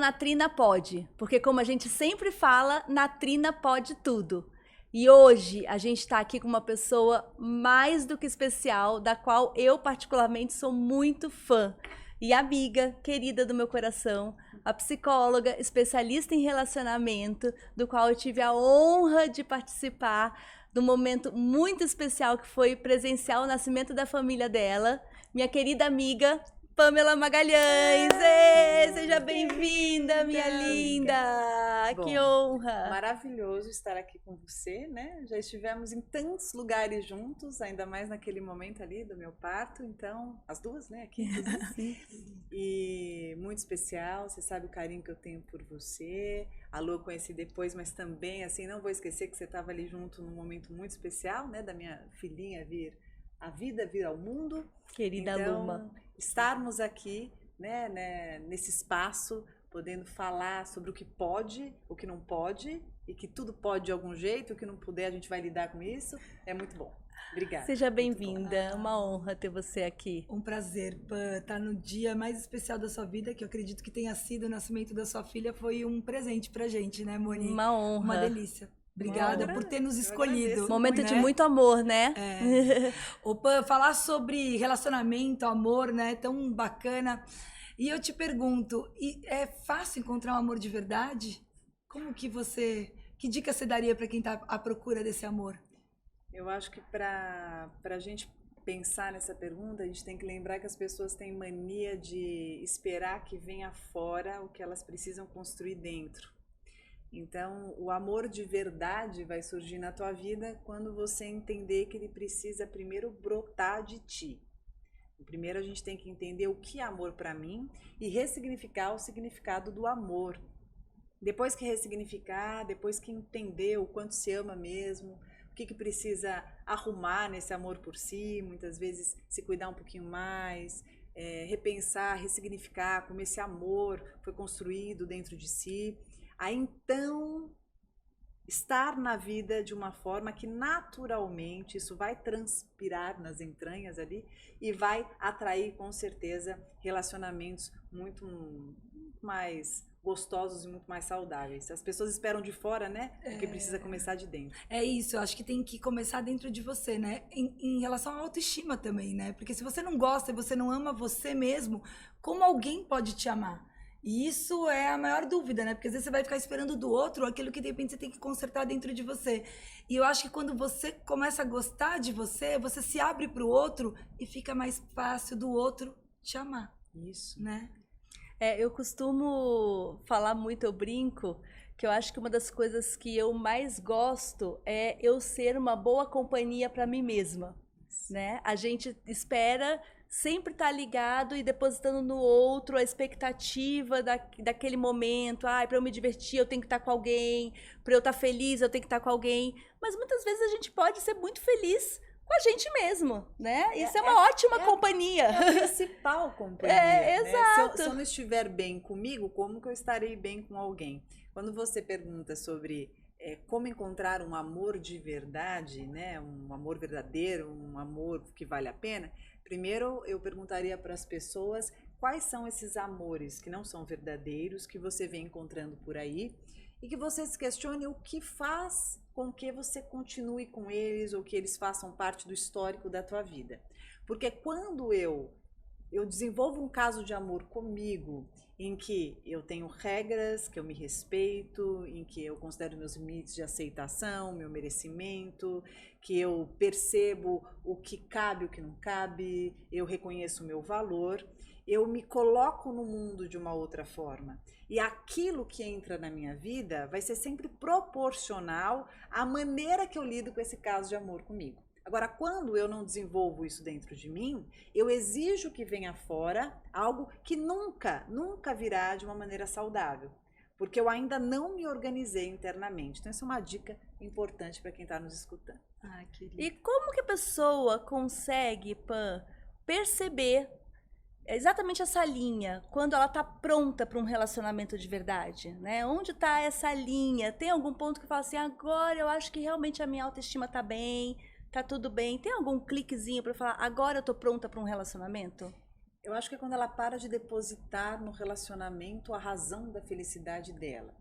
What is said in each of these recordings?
Na Trina pode, porque como a gente sempre fala, na Trina pode tudo. E hoje a gente está aqui com uma pessoa mais do que especial, da qual eu particularmente sou muito fã. E amiga, querida do meu coração, a psicóloga, especialista em relacionamento, do qual eu tive a honra de participar de um momento muito especial que foi presenciar o nascimento da família dela, minha querida amiga Pamela Magalhães. Seja bem-vinda, minha linda! Bom, Que honra! maravilhoso estar aqui com você, né? Já estivemos em tantos lugares juntos, ainda mais naquele momento ali do meu parto, então, as duas, né, aqui, inclusive. E muito especial, você sabe o carinho que eu tenho por você. A Lu eu conheci depois, mas também, assim, não vou esquecer que você estava ali junto num momento muito especial, né, da minha filhinha a vida vir ao mundo. Querida então, Luma. Estarmos aqui, né, nesse espaço, podendo falar sobre o que pode, o que não pode, e que tudo pode de algum jeito, o que não puder a gente vai lidar com isso, é muito bom. Obrigada. Seja bem-vinda, uma honra ter você aqui. Um prazer, Pan, estar no dia mais especial da sua vida, que eu acredito que tenha sido o nascimento da sua filha, foi um presente pra gente, né, Moni? Uma honra. Uma delícia. Obrigada por ter nos escolhido. Momento de muito amor, né? Ô, Pan, falar sobre relacionamento, amor, né, tão bacana. E eu te pergunto, é fácil encontrar um amor de verdade? Que dica você daria para quem está à procura desse amor? Eu acho que para a gente pensar nessa pergunta, a gente tem que lembrar que as pessoas têm mania de esperar que venha fora o que elas precisam construir dentro. Então, o amor de verdade vai surgir na tua vida quando você entender que ele precisa primeiro brotar de ti. Primeiro a gente tem que entender o que é amor para mim e ressignificar o significado do amor. Depois que ressignificar, depois que entender o quanto se ama mesmo, o que precisa arrumar nesse amor por si, muitas vezes se cuidar um pouquinho mais, repensar, ressignificar como esse amor foi construído dentro de si. Aí então estar na vida de uma forma que naturalmente isso vai transpirar nas entranhas ali e vai atrair com certeza relacionamentos muito mais gostosos e muito mais saudáveis. As pessoas esperam de fora, né? Porque precisa começar de dentro. É isso, eu acho que tem que começar dentro de você, né? Em relação à autoestima também, né? Porque se você não gosta e você não ama você mesmo, como alguém pode te amar? E isso é a maior dúvida, né? Porque às vezes você vai ficar esperando do outro aquilo que de repente você tem que consertar dentro de você. E eu acho que quando você começa a gostar de você, você se abre para o outro e fica mais fácil do outro te amar. Isso. Né? Eu costumo falar muito, eu brinco, que eu acho que uma das coisas que eu mais gosto é eu ser uma boa companhia para mim mesma, né? A gente espera sempre estar ligado e depositando no outro a expectativa daquele momento. Para eu me divertir eu tenho que estar com alguém, para eu estar feliz eu tenho que estar com alguém. Mas muitas vezes a gente pode ser muito feliz com a gente mesmo, né? Isso é uma ótima companhia. É a principal companhia. Né? Exato. Se eu não estiver bem comigo, como que eu estarei bem com alguém? Quando você pergunta sobre como encontrar um amor de verdade, né? Um amor verdadeiro, um amor que vale a pena, primeiro eu perguntaria para as pessoas quais são esses amores que não são verdadeiros, que você vem encontrando por aí, e que você se questione o que faz com que você continue com eles ou que eles façam parte do histórico da tua vida. Porque quando eu desenvolvo um caso de amor comigo, em que eu tenho regras, que eu me respeito, em que eu considero meus limites de aceitação, meu merecimento, que eu percebo o que cabe e o que não cabe, eu reconheço o meu valor, eu me coloco no mundo de uma outra forma. E aquilo que entra na minha vida vai ser sempre proporcional à maneira que eu lido com esse caso de amor comigo. Agora, quando eu não desenvolvo isso dentro de mim, eu exijo que venha fora algo que nunca virá de uma maneira saudável. Porque eu ainda não me organizei internamente. Então, isso é uma dica importante para quem está nos escutando. Ai, querida. E como que a pessoa consegue, Pan, perceber exatamente essa linha quando ela está pronta para um relacionamento de verdade, né? Onde está essa linha? Tem algum ponto que fala assim, agora eu acho que realmente a minha autoestima está bem, tá tudo bem? Tem algum cliquezinho para falar, agora eu tô pronta para um relacionamento? Eu acho que é quando ela para de depositar no relacionamento a razão da felicidade dela.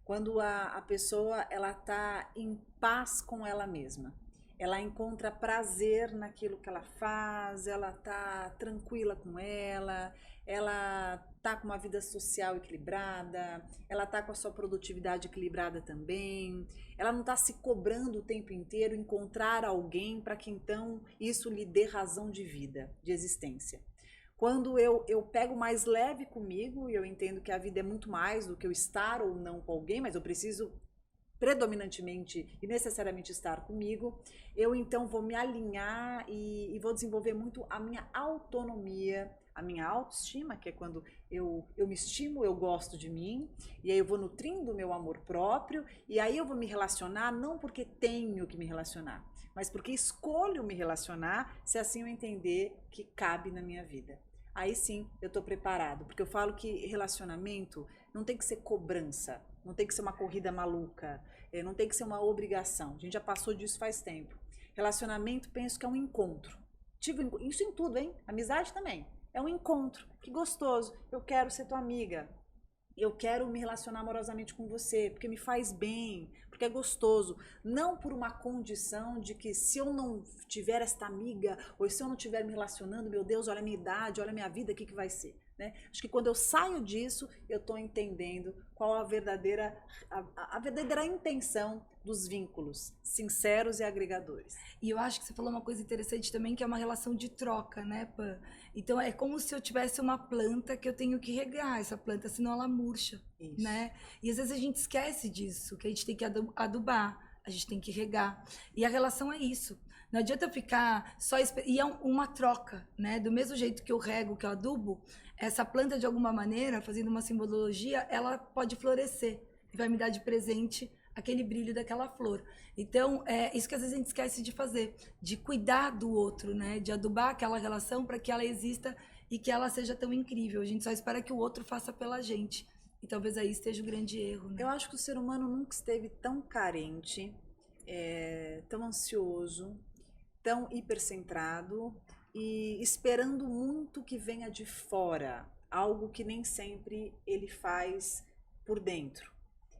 Quando a pessoa ela tá em paz com ela mesma. Ela encontra prazer naquilo que ela faz, ela tá tranquila com ela tá com uma vida social equilibrada, ela tá com a sua produtividade equilibrada também. Ela não tá se cobrando o tempo inteiro encontrar alguém para que então isso lhe dê razão de vida, de existência. Quando eu pego mais leve comigo e eu entendo que a vida é muito mais do que eu estar ou não com alguém, mas eu preciso predominantemente e necessariamente estar comigo, eu então vou me alinhar e vou desenvolver muito a minha autonomia, a minha autoestima, que é quando eu me estimo, eu gosto de mim, e aí eu vou nutrindo o meu amor próprio, e aí eu vou me relacionar não porque tenho que me relacionar, mas porque escolho me relacionar, se assim eu entender que cabe na minha vida. Aí sim eu tô preparado, porque eu falo que relacionamento não tem que ser cobrança, não tem que ser uma corrida maluca, não tem que ser uma obrigação. A gente já passou disso faz tempo. Relacionamento, penso que é um encontro. Isso em tudo, hein? Amizade também. É um encontro. Que gostoso. Eu quero ser tua amiga. Eu quero me relacionar amorosamente com você, porque me faz bem, porque é gostoso. Não por uma condição de que se eu não tiver esta amiga, ou se eu não estiver me relacionando, meu Deus, olha a minha idade, olha a minha vida, o que vai ser? Né? Acho que quando eu saio disso, eu estou entendendo qual a verdadeira intenção dos vínculos sinceros e agregadores. E eu acho que você falou uma coisa interessante também, que é uma relação de troca, né, Pan? Então é como se eu tivesse uma planta que eu tenho que regar essa planta, senão ela murcha, Isso. né? E às vezes a gente esquece disso, que a gente tem que adubar, a gente tem que regar. E a relação é isso. Não adianta eu ficar só... E é uma troca, né? Do mesmo jeito que eu rego, que eu adubo, essa planta, de alguma maneira, fazendo uma simbologia, ela pode florescer. E vai me dar de presente aquele brilho daquela flor. Então, é isso que às vezes a gente esquece de fazer, de cuidar do outro, né? De adubar aquela relação para que ela exista e que ela seja tão incrível. A gente só espera que o outro faça pela gente. E talvez aí esteja o grande erro, né? Eu acho que o ser humano nunca esteve tão carente, tão ansioso, tão hipercentrado e esperando muito que venha de fora, algo que nem sempre ele faz por dentro.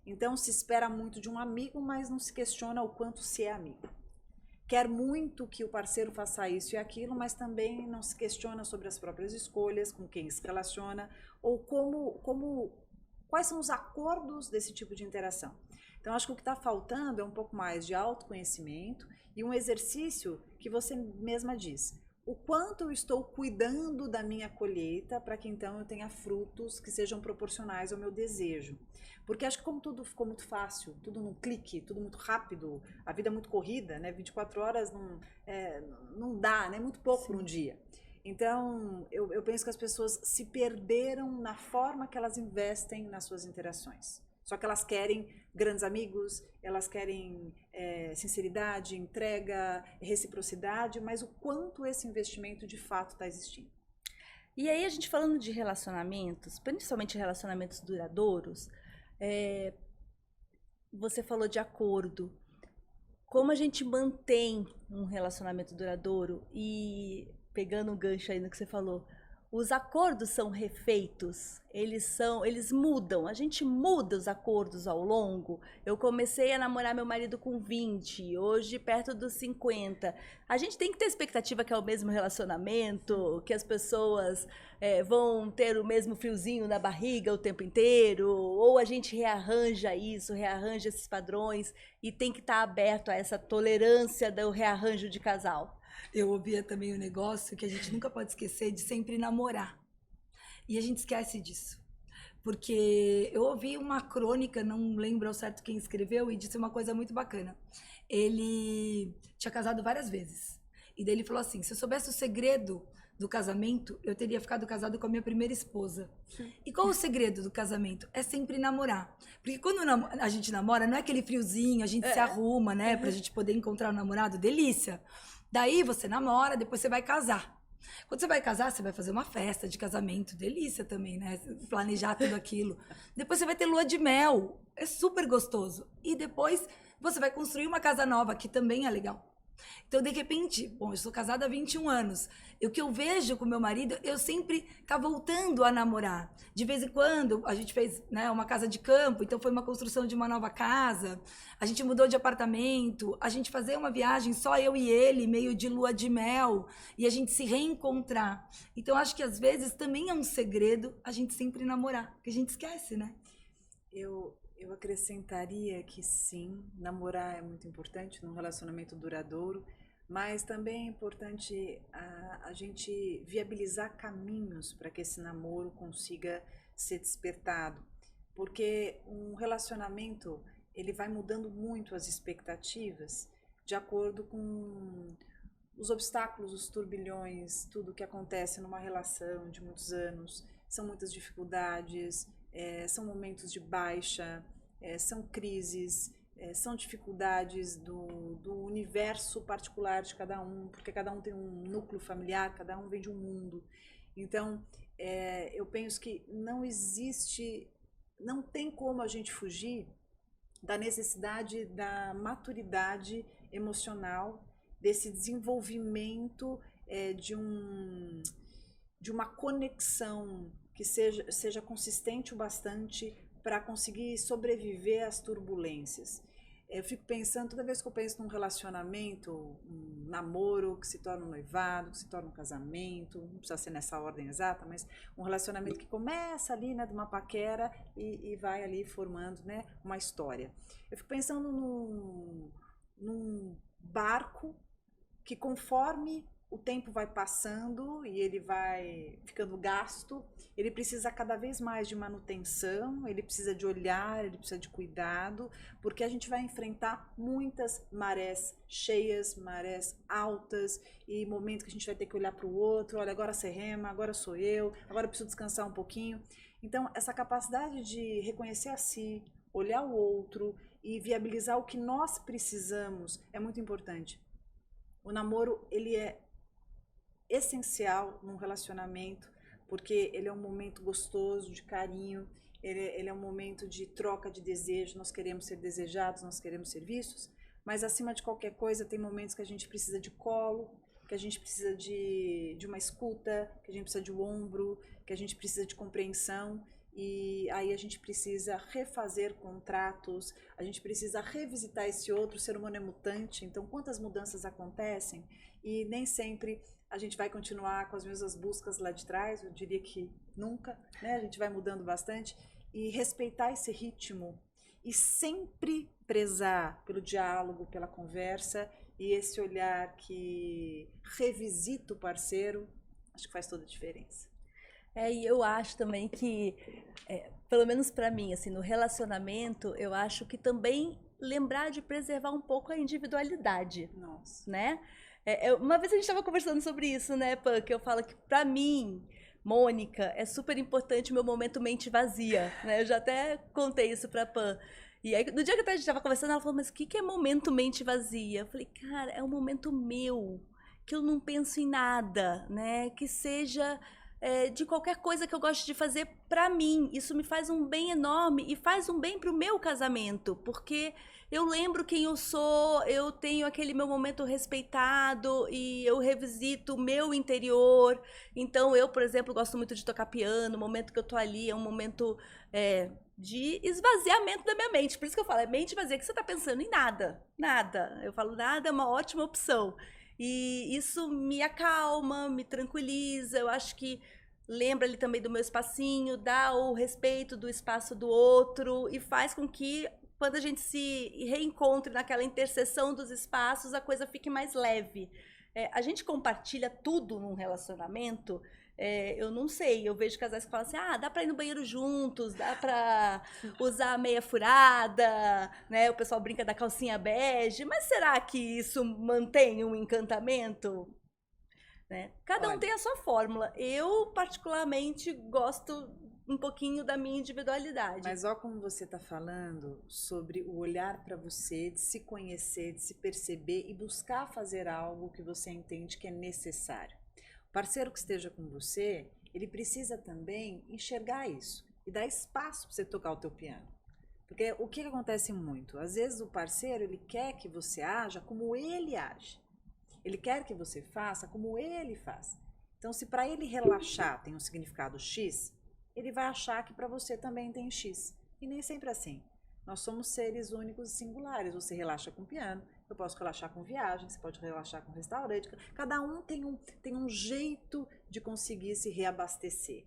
Então se espera muito de um amigo, mas não se questiona o quanto se é amigo. Quer muito que o parceiro faça isso e aquilo, mas também não se questiona sobre as próprias escolhas, com quem se relaciona, ou quais são os acordos desse tipo de interação. Então acho que o que está faltando é um pouco mais de autoconhecimento e um exercício que você mesma diz. O quanto eu estou cuidando da minha colheita para que então eu tenha frutos que sejam proporcionais ao meu desejo. Porque acho que como tudo ficou muito fácil, tudo num clique, tudo muito rápido, a vida é muito corrida, né? 24 horas não dá, né? Muito pouco por um dia. Então, eu penso que as pessoas se perderam na forma que elas investem nas suas interações. Só que elas querem grandes amigos, elas querem sinceridade, entrega, reciprocidade, mas o quanto esse investimento de fato está existindo. E aí a gente falando de relacionamentos, principalmente relacionamentos duradouros, você falou de acordo. Como a gente mantém um relacionamento duradouro e pegando um gancho aí no que você falou, os acordos são refeitos, eles mudam, a gente muda os acordos ao longo. Eu comecei a namorar meu marido com 20, hoje perto dos 50. A gente tem que ter expectativa que é o mesmo relacionamento, que as pessoas vão ter o mesmo friozinho na barriga o tempo inteiro, ou a gente rearranja isso, rearranja esses padrões e tem que estar aberto a essa tolerância do rearranjo de casal. Eu ouvia também o negócio que a gente nunca pode esquecer de sempre namorar. E a gente esquece disso. Porque eu ouvi uma crônica, não lembro ao certo quem escreveu, e disse uma coisa muito bacana. Ele tinha casado várias vezes. E daí ele falou assim, se eu soubesse o segredo do casamento, eu teria ficado casado com a minha primeira esposa. E qual o segredo do casamento? É sempre namorar. Porque quando a gente namora, não é aquele friozinho, a gente se arruma, né? Pra gente poder encontrar o namorado, delícia. Daí você namora, depois você vai casar. Quando você vai casar, você vai fazer uma festa de casamento, delícia também, né? Planejar tudo aquilo. Depois você vai ter lua de mel, é super gostoso. E depois você vai construir uma casa nova, que também é legal. Então, de repente, bom, eu sou casada há 21 anos. E o que eu vejo com meu marido, eu sempre tá voltando a namorar. De vez em quando, a gente fez, né, uma casa de campo, então foi uma construção de uma nova casa. A gente mudou de apartamento, a gente fazia uma viagem só eu e ele, meio de lua de mel, e a gente se reencontrar. Então, acho que às vezes também é um segredo a gente sempre namorar, porque a gente esquece, né? Eu acrescentaria que sim, namorar é muito importante num relacionamento duradouro, mas também é importante a gente viabilizar caminhos para que esse namoro consiga ser despertado, porque um relacionamento ele vai mudando muito as expectativas de acordo com os obstáculos, os turbilhões, tudo que acontece numa relação de muitos anos, são muitas dificuldades, são momentos de baixa, são crises, são dificuldades do universo particular de cada um, porque cada um tem um núcleo familiar, cada um vem de um mundo. Então, eu penso que não tem como a gente fugir da necessidade da maturidade emocional, desse desenvolvimento de uma conexão que seja consistente o bastante para conseguir sobreviver às turbulências. Eu fico pensando, toda vez que eu penso num relacionamento, um namoro que se torna um noivado, que se torna um casamento, não precisa ser nessa ordem exata, mas um relacionamento que começa ali, né, de uma paquera e vai ali formando, né, uma história. Eu fico pensando num barco que, conforme o tempo vai passando e ele vai ficando gasto, ele precisa cada vez mais de manutenção, ele precisa de olhar, ele precisa de cuidado, porque a gente vai enfrentar muitas marés cheias, marés altas e momentos que a gente vai ter que olhar para o outro, olha, agora você rema, agora sou eu, agora eu preciso descansar um pouquinho. Então, essa capacidade de reconhecer a si, olhar o outro e viabilizar o que nós precisamos é muito importante. O namoro, ele é essencial num relacionamento, porque ele é um momento gostoso, de carinho, ele é um momento de troca de desejo, nós queremos ser desejados, nós queremos ser vistos, mas acima de qualquer coisa tem momentos que a gente precisa de colo, que a gente precisa de uma escuta, que a gente precisa de um ombro, que a gente precisa de compreensão, e aí a gente precisa refazer contratos, a gente precisa revisitar esse outro, o ser humano é mutante, então quantas mudanças acontecem, e nem sempre a gente vai continuar com as mesmas buscas lá de trás, eu diria que nunca, né? A gente vai mudando bastante, e respeitar esse ritmo e sempre prezar pelo diálogo, pela conversa e esse olhar que revisita o parceiro, acho que faz toda a diferença. E eu acho também que, pelo menos pra mim, assim, no relacionamento, eu acho que também lembrar de preservar um pouco a individualidade, Nossa. né? Uma vez a gente estava conversando sobre isso, né, Pan? Que eu falo que pra mim, Mônica, é super importante o meu momento mente vazia, né? Eu já até contei isso pra Pan. E aí, no dia que a gente estava conversando, ela falou, mas o que é momento mente vazia? Eu falei, cara, é um momento meu, que eu não penso em nada, né? Que seja de qualquer coisa que eu gosto de fazer pra mim. Isso me faz um bem enorme e faz um bem pro meu casamento, porque eu lembro quem eu sou, eu tenho aquele meu momento respeitado e eu revisito o meu interior. Então, eu, por exemplo, gosto muito de tocar piano, o momento que eu tô ali é um momento de esvaziamento da minha mente. Por isso que eu falo, é mente vazia, que você tá pensando em nada, nada. Eu falo, nada é uma ótima opção. E isso me acalma, me tranquiliza, eu acho que lembra ali também do meu espacinho, dá o respeito do espaço do outro e faz com que quando a gente se reencontre naquela interseção dos espaços, a coisa fique mais leve. A gente compartilha tudo num relacionamento, eu não sei, eu vejo casais que falam assim, dá pra ir no banheiro juntos, dá pra usar a meia furada, né? O pessoal brinca da calcinha bege, mas será que isso mantém um encantamento? Né? Cada um tem a sua fórmula. Eu, particularmente, gosto um pouquinho da minha individualidade. Mas ó como você está falando sobre o olhar para você, de se conhecer, de se perceber e buscar fazer algo que você entende que é necessário. O parceiro que esteja com você, ele precisa também enxergar isso e dar espaço para você tocar o teu piano. Porque o que acontece muito? Às vezes o parceiro, ele quer que você haja como ele age. Ele quer que você faça como ele faz. Então, se para ele relaxar tem um significado X, ele vai achar que para você também tem X. E nem sempre é assim. Nós somos seres únicos e singulares. Você relaxa com piano, eu posso relaxar com viagem, você pode relaxar com restaurante. Cada um tem um jeito de conseguir se reabastecer.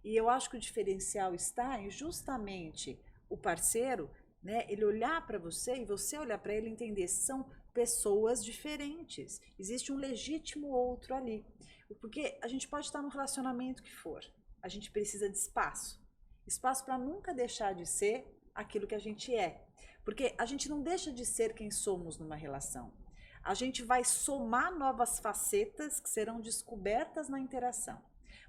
E eu acho que o diferencial está em justamente o parceiro, né, ele olhar para você e você olhar para ele e entender, são pessoas diferentes. Existe um legítimo outro ali. Porque a gente pode estar no relacionamento que for, a gente precisa de espaço. Espaço para nunca deixar de ser aquilo que a gente é. Porque a gente não deixa de ser quem somos numa relação. A gente vai somar novas facetas que serão descobertas na interação.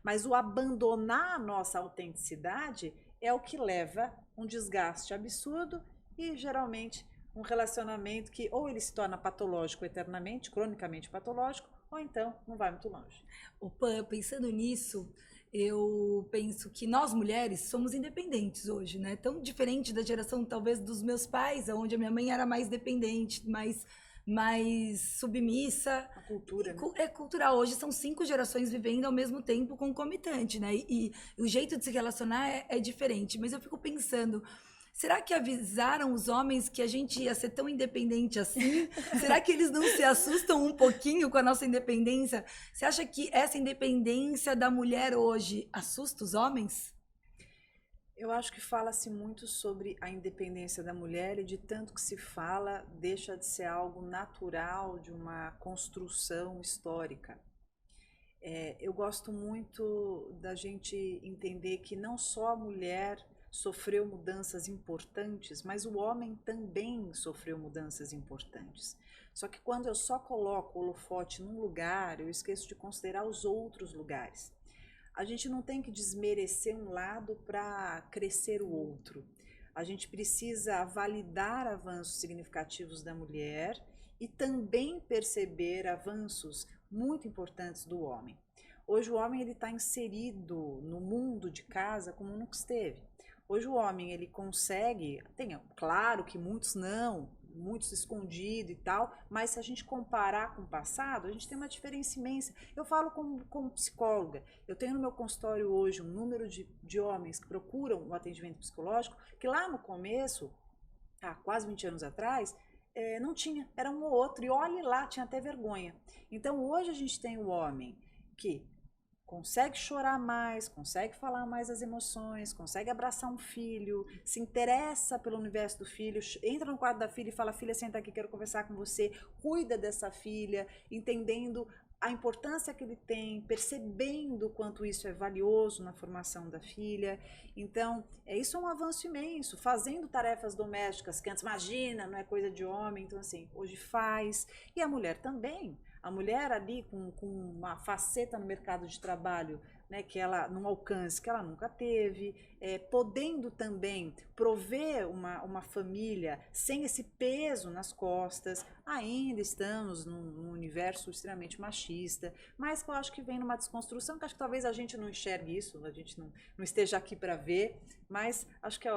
Mas o abandonar a nossa autenticidade é o que leva um desgaste absurdo e geralmente um relacionamento que ou ele se torna patológico eternamente, cronicamente patológico, ou então não vai muito longe. Opa, pensando nisso, eu penso que nós mulheres somos independentes hoje, né? Tão diferente da geração talvez dos meus pais, onde a minha mãe era mais dependente, mais submissa. A cultura, né? É cultural. Hoje são 5 gerações vivendo ao mesmo tempo concomitante, né? E o jeito de se relacionar é diferente. Mas eu fico pensando, será que avisaram os homens que a gente ia ser tão independente assim? Será que eles não se assustam um pouquinho com a nossa independência? Você acha que essa independência da mulher hoje assusta os homens? Eu acho que fala-se muito sobre a independência da mulher e de tanto que se fala, deixa de ser algo natural de uma construção histórica. Eu gosto muito da gente entender que não só a mulher sofreu mudanças importantes, mas o homem também sofreu mudanças importantes. Só que quando eu só coloco o holofote num lugar, eu esqueço de considerar os outros lugares. A gente não tem que desmerecer um lado para crescer o outro. A gente precisa validar avanços significativos da mulher e também perceber avanços muito importantes do homem. Hoje o homem está inserido no mundo de casa como nunca esteve. Hoje o homem ele consegue, claro que muitos não, muitos escondidos e tal, mas se a gente comparar com o passado, a gente tem uma diferença imensa. Eu falo como psicóloga, eu tenho no meu consultório hoje um número de homens que procuram o atendimento psicológico, que lá no começo, há quase 20 anos atrás, não tinha, era um ou outro, e olhe lá, tinha até vergonha. Então hoje a gente tem o homem que consegue chorar mais, consegue falar mais as emoções, consegue abraçar um filho, se interessa pelo universo do filho, entra no quarto da filha e fala, filha, senta aqui, quero conversar com você, cuida dessa filha, entendendo a importância que ele tem, percebendo o quanto isso é valioso na formação da filha. Então, isso é um avanço imenso, fazendo tarefas domésticas, que antes, imagina, não é coisa de homem, então assim, hoje faz, e a mulher também. A mulher ali com uma faceta no mercado de trabalho, né, que ela num alcance que ela nunca teve, podendo também prover uma família sem esse peso nas costas. Ainda estamos num universo extremamente machista, mas que eu acho que vem numa desconstrução, que acho que talvez a gente não enxergue isso, a gente não esteja aqui para ver, mas acho que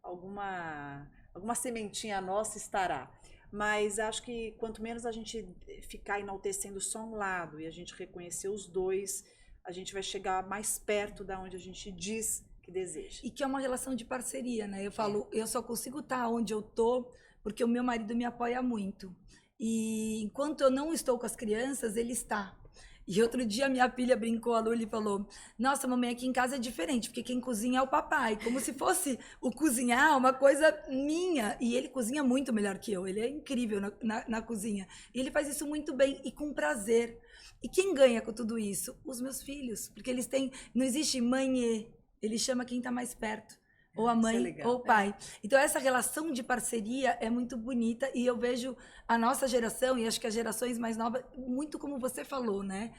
alguma sementinha nossa estará. Mas acho que quanto menos a gente ficar enaltecendo só um lado e a gente reconhecer os dois, a gente vai chegar mais perto da onde a gente diz que deseja. E que é uma relação de parceria, né? Eu falo, eu só consigo estar onde eu tô porque o meu marido me apoia muito. E enquanto eu não estou com as crianças, ele está. E outro dia minha filha brincou, a Luli, e falou, nossa, mamãe, aqui em casa é diferente, porque quem cozinha é o papai, como se fosse o cozinhar uma coisa minha. E ele cozinha muito melhor que eu, ele é incrível na cozinha. E ele faz isso muito bem e com prazer. E quem ganha com tudo isso? Os meus filhos, porque eles têm, não existe mãe e, ele chama quem está mais perto. Ou a mãe, ou o pai. Então, essa relação de parceria é muito bonita e eu vejo a nossa geração, e acho que as gerações mais novas, muito como você falou, né?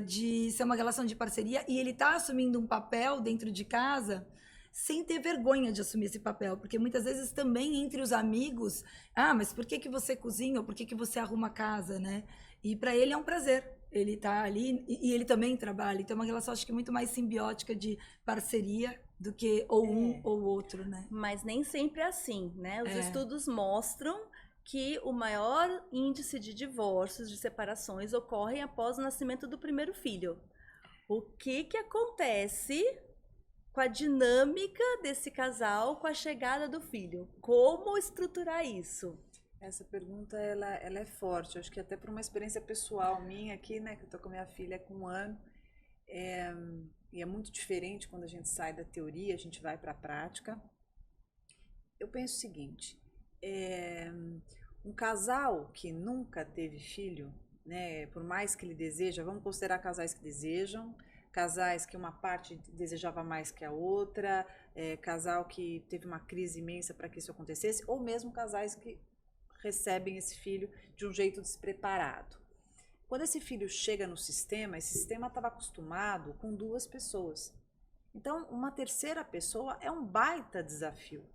De ser uma relação de parceria e ele está assumindo um papel dentro de casa sem ter vergonha de assumir esse papel. Porque muitas vezes também entre os amigos, mas por que você cozinha ou por que você arruma a casa, né? E para ele é um prazer. Ele está ali e ele também trabalha. Então, é uma relação, acho que muito mais simbiótica de parceria do que ou um ou outro, né? Mas nem sempre é assim, né? Os estudos mostram que o maior índice de divórcios, de separações, ocorrem após o nascimento do primeiro filho. O que acontece com a dinâmica desse casal com a chegada do filho? Como estruturar isso? Essa pergunta, ela é forte. Eu acho que até por uma experiência pessoal minha aqui, né, que eu tô com a minha filha com 1 ano, e é muito diferente quando a gente sai da teoria, a gente vai para a prática. Eu penso o seguinte, um casal que nunca teve filho, né, por mais que ele deseja, vamos considerar casais que desejam, casais que uma parte desejava mais que a outra, casal que teve uma crise imensa para que isso acontecesse, ou mesmo casais que recebem esse filho de um jeito despreparado. Quando esse filho chega no sistema, esse sistema estava acostumado com 2 pessoas. Então, uma terceira pessoa é um baita desafio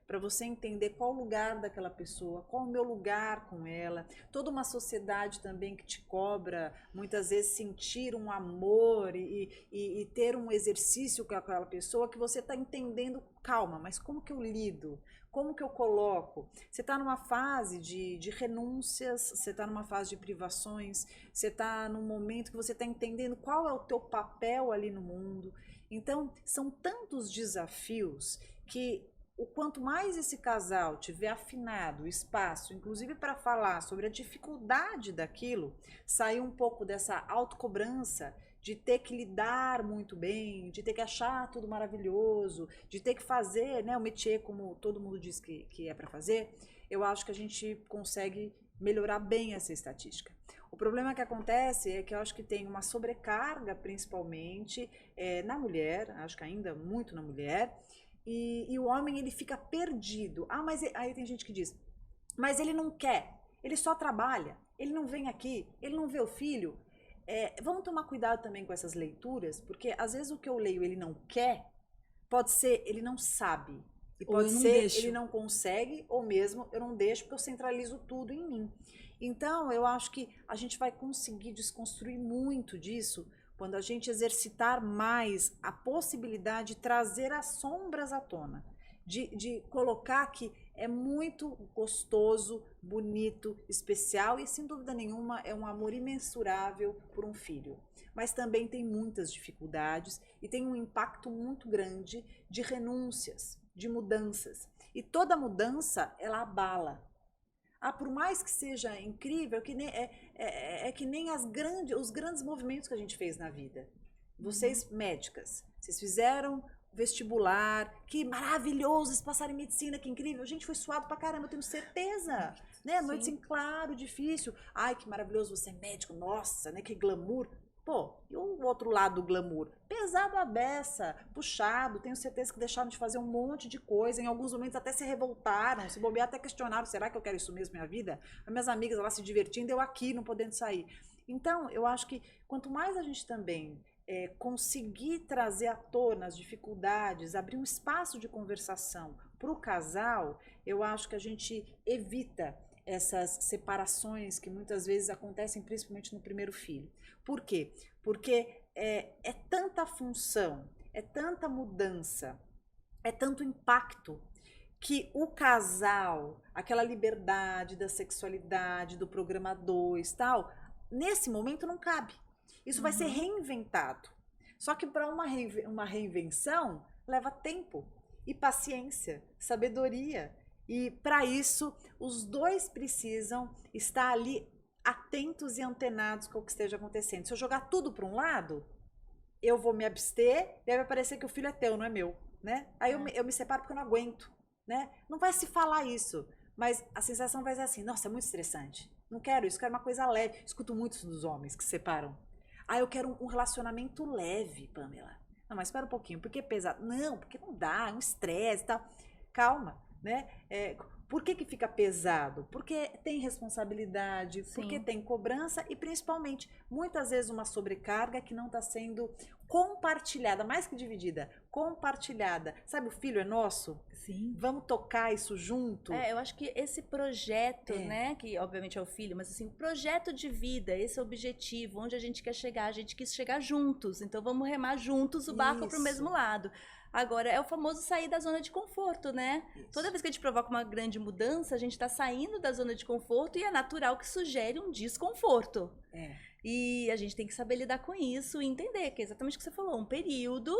para você entender qual o lugar daquela pessoa, qual o meu lugar com ela. Toda uma sociedade também que te cobra, muitas vezes, sentir um amor e ter um exercício com aquela pessoa que você está entendendo, calma, mas como que eu lido? Como que eu coloco? Você está numa fase de renúncias, você está numa fase de privações, você está num momento que você está entendendo qual é o teu papel ali no mundo. Então, são tantos desafios que o quanto mais esse casal tiver afinado o espaço, inclusive para falar sobre a dificuldade daquilo, sair um pouco dessa autocobrança de ter que lidar muito bem, de ter que achar tudo maravilhoso, de ter que fazer, né, o métier como todo mundo diz que é para fazer, eu acho que a gente consegue melhorar bem essa estatística. O problema que acontece é que eu acho que tem uma sobrecarga, principalmente na mulher, acho que ainda muito na mulher, e o homem ele fica perdido. Ah, mas aí tem gente que diz, mas ele não quer, ele só trabalha, ele não vem aqui, ele não vê o filho. Vamos tomar cuidado também com essas leituras, porque às vezes o que eu leio ele não quer, pode ser ele não sabe, e pode ser ele não consegue, ou mesmo eu não deixo porque eu centralizo tudo em mim. Então eu acho que a gente vai conseguir desconstruir muito disso quando a gente exercitar mais a possibilidade de trazer as sombras à tona, de colocar que é muito gostoso, bonito, especial e sem dúvida nenhuma é um amor imensurável por um filho. Mas também tem muitas dificuldades e tem um impacto muito grande de renúncias, de mudanças. E toda mudança, ela abala. Por mais que seja incrível, que nem, que nem os grandes movimentos que a gente fez na vida. Vocês, médicas, vocês fizeram vestibular, que maravilhoso, vocês passaram em medicina, que incrível. Gente, foi suado pra caramba, eu tenho certeza. Né? A noite, assim, claro, difícil. Ai, que maravilhoso, você é médico, nossa, né? Que glamour. Pô, e o outro lado do glamour? Pesado a beça, puxado, tenho certeza que deixaram de fazer um monte de coisa, em alguns momentos até se revoltaram, se bobear até questionaram, será que eu quero isso mesmo na minha vida? As minhas amigas lá se divertindo, eu aqui não podendo sair. Então, eu acho que quanto mais a gente também conseguir trazer à tona as dificuldades, abrir um espaço de conversação para o casal, eu acho que a gente evita essas separações que muitas vezes acontecem principalmente no primeiro filho. Por quê? Porque é tanta função, é tanta mudança, é tanto impacto que o casal, aquela liberdade da sexualidade, do programa 2 tal, nesse momento não cabe. Isso vai ser reinventado. Só que para uma reinvenção leva tempo e paciência, sabedoria. E para isso, os dois precisam estar ali atentos e antenados com o que esteja acontecendo. Se eu jogar tudo para um lado, eu vou me abster e aí vai parecer que o filho é teu, não é meu. Né? Aí eu me separo porque eu não aguento. Né? Não vai se falar isso, mas a sensação vai ser assim, nossa, é muito estressante. Não quero isso, quero uma coisa leve. Escuto muitos dos homens que se separam. Eu quero um relacionamento leve, Pamela. Não, mas espera um pouquinho, por que pesado? Não, porque não dá, é um estresse e tal. Calma, né? Por que fica pesado? Porque tem responsabilidade, Sim. Porque tem cobrança e principalmente, muitas vezes uma sobrecarga que não está sendo compartilhada, mais que dividida, compartilhada. Sabe, o filho é nosso? Sim. Vamos tocar isso junto? Eu acho que esse projeto, né, que obviamente é o filho, mas assim, projeto de vida, esse objetivo, onde a gente quer chegar, a gente quis chegar juntos, então vamos remar juntos o barco para o mesmo lado. Agora, é o famoso sair da zona de conforto, né? Isso. Toda vez que a gente provoca uma grande mudança, a gente tá saindo da zona de conforto e é natural que sugere um desconforto. É. E a gente tem que saber lidar com isso e entender que é exatamente o que você falou, um período.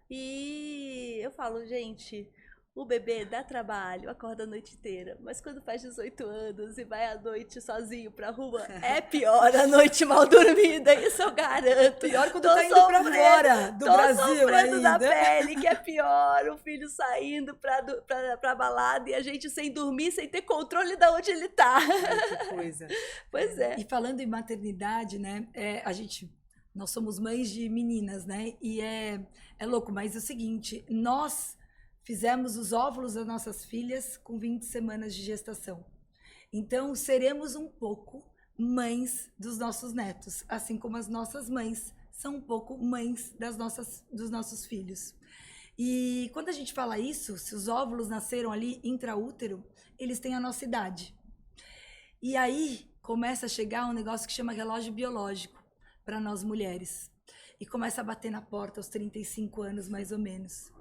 E eu falo, gente, o bebê dá trabalho, acorda a noite inteira, mas quando faz 18 anos e vai à noite sozinho pra rua, é pior a noite mal dormida, isso eu garanto. Pior quando Tô tá indo pra sofrendo, fora do tô Brasil sofrendo da ainda. pele, que é pior, o filho saindo pra balada e a gente sem dormir, sem ter controle de onde ele tá. Ai, que coisa. Pois é. E falando em maternidade, né? Nós somos mães de meninas, né? E é louco, mas é o seguinte, nós fizemos os óvulos das nossas filhas com 20 semanas de gestação. Então, seremos um pouco mães dos nossos netos, assim como as nossas mães são um pouco mães dos nossos filhos. E quando a gente fala isso, se os óvulos nasceram ali intraútero, eles têm a nossa idade. E aí começa a chegar um negócio que chama relógio biológico para nós mulheres. E começa a bater na porta aos 35 anos, mais ou menos.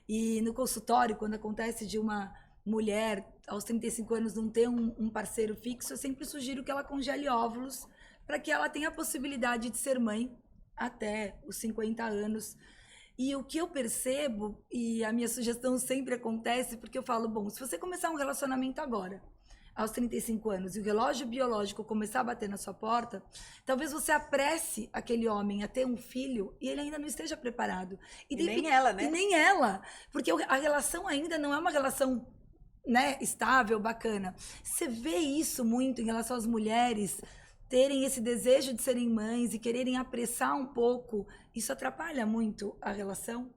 E no consultório, quando acontece de uma mulher aos 35 anos não ter um parceiro fixo, eu sempre sugiro que ela congele óvulos para que ela tenha a possibilidade de ser mãe até os 50 anos. E o que eu percebo, e a minha sugestão sempre acontece, porque eu falo, bom, se você começar um relacionamento agora, aos 35 anos, e o relógio biológico começar a bater na sua porta, talvez você apresse aquele homem a ter um filho e ele ainda não esteja preparado. E nem ela, né? E nem ela, porque a relação ainda não é uma relação, né, estável, bacana. Você vê isso muito em relação às mulheres terem esse desejo de serem mães e quererem apressar um pouco. Isso atrapalha muito a relação?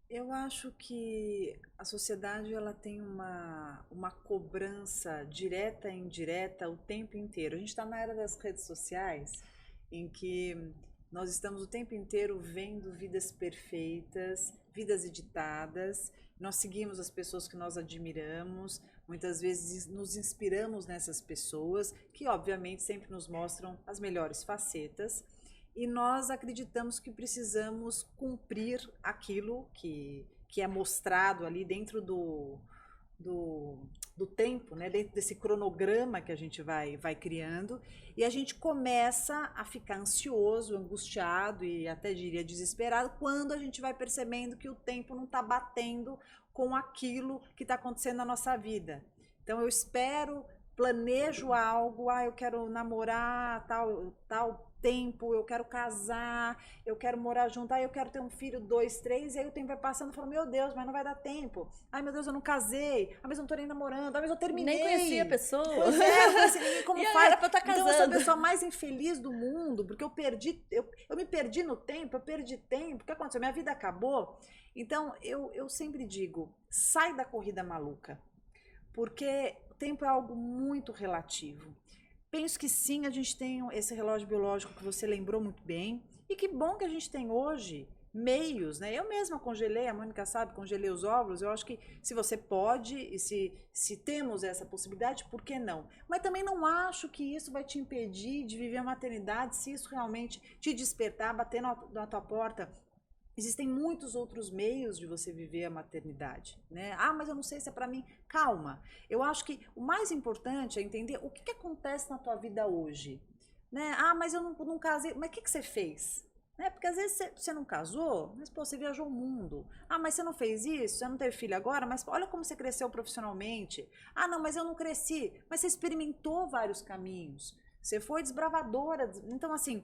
Eu acho que a sociedade ela tem uma cobrança direta e indireta o tempo inteiro. A gente está na era das redes sociais, em que nós estamos o tempo inteiro vendo vidas perfeitas, vidas editadas. Nós seguimos as pessoas que nós admiramos, muitas vezes nos inspiramos nessas pessoas, que obviamente sempre nos mostram as melhores facetas. E nós acreditamos que precisamos cumprir aquilo que é mostrado ali dentro do tempo, né? Dentro desse cronograma que a gente vai criando, e a gente começa a ficar ansioso, angustiado e até diria desesperado quando a gente vai percebendo que o tempo não está batendo com aquilo que está acontecendo na nossa vida. Então eu espero, planejo algo, eu quero namorar tal tempo, eu quero casar, eu quero morar junto, eu quero ter um filho, 2, 3, e aí o tempo vai passando, eu falo, meu Deus, mas não vai dar tempo. Ai, meu Deus, eu não casei. Mas eu não tô nem namorando. Mas eu terminei. Nem conhecia a pessoa. Pois é, eu não conheci ninguém como E faz. era pra eu estar casando. Então eu sou a pessoa mais infeliz do mundo, porque eu me perdi no tempo, eu perdi tempo. O que aconteceu? Minha vida acabou. Então, eu sempre digo, sai da corrida maluca, porque o tempo é algo muito relativo. Penso que sim, a gente tem esse relógio biológico que você lembrou muito bem, e que bom que a gente tem hoje meios, né? Eu mesma congelei, a Mônica sabe, congelei os óvulos. Eu acho que se você pode e se temos essa possibilidade, por que não? Mas também não acho que isso vai te impedir de viver a maternidade, se isso realmente te despertar, bater na tua porta. Existem muitos outros meios de você viver a maternidade, né? Mas eu não sei se é para mim. Calma. Eu acho que o mais importante é entender o que acontece na tua vida hoje, né? Mas eu não casei. Mas o que você fez? Né? Porque às vezes você não casou, mas pô, você viajou o mundo. Mas você não fez isso, você não teve filho agora, mas olha como você cresceu profissionalmente. Não, mas eu não cresci. Mas você experimentou vários caminhos. Você foi desbravadora. Então, assim,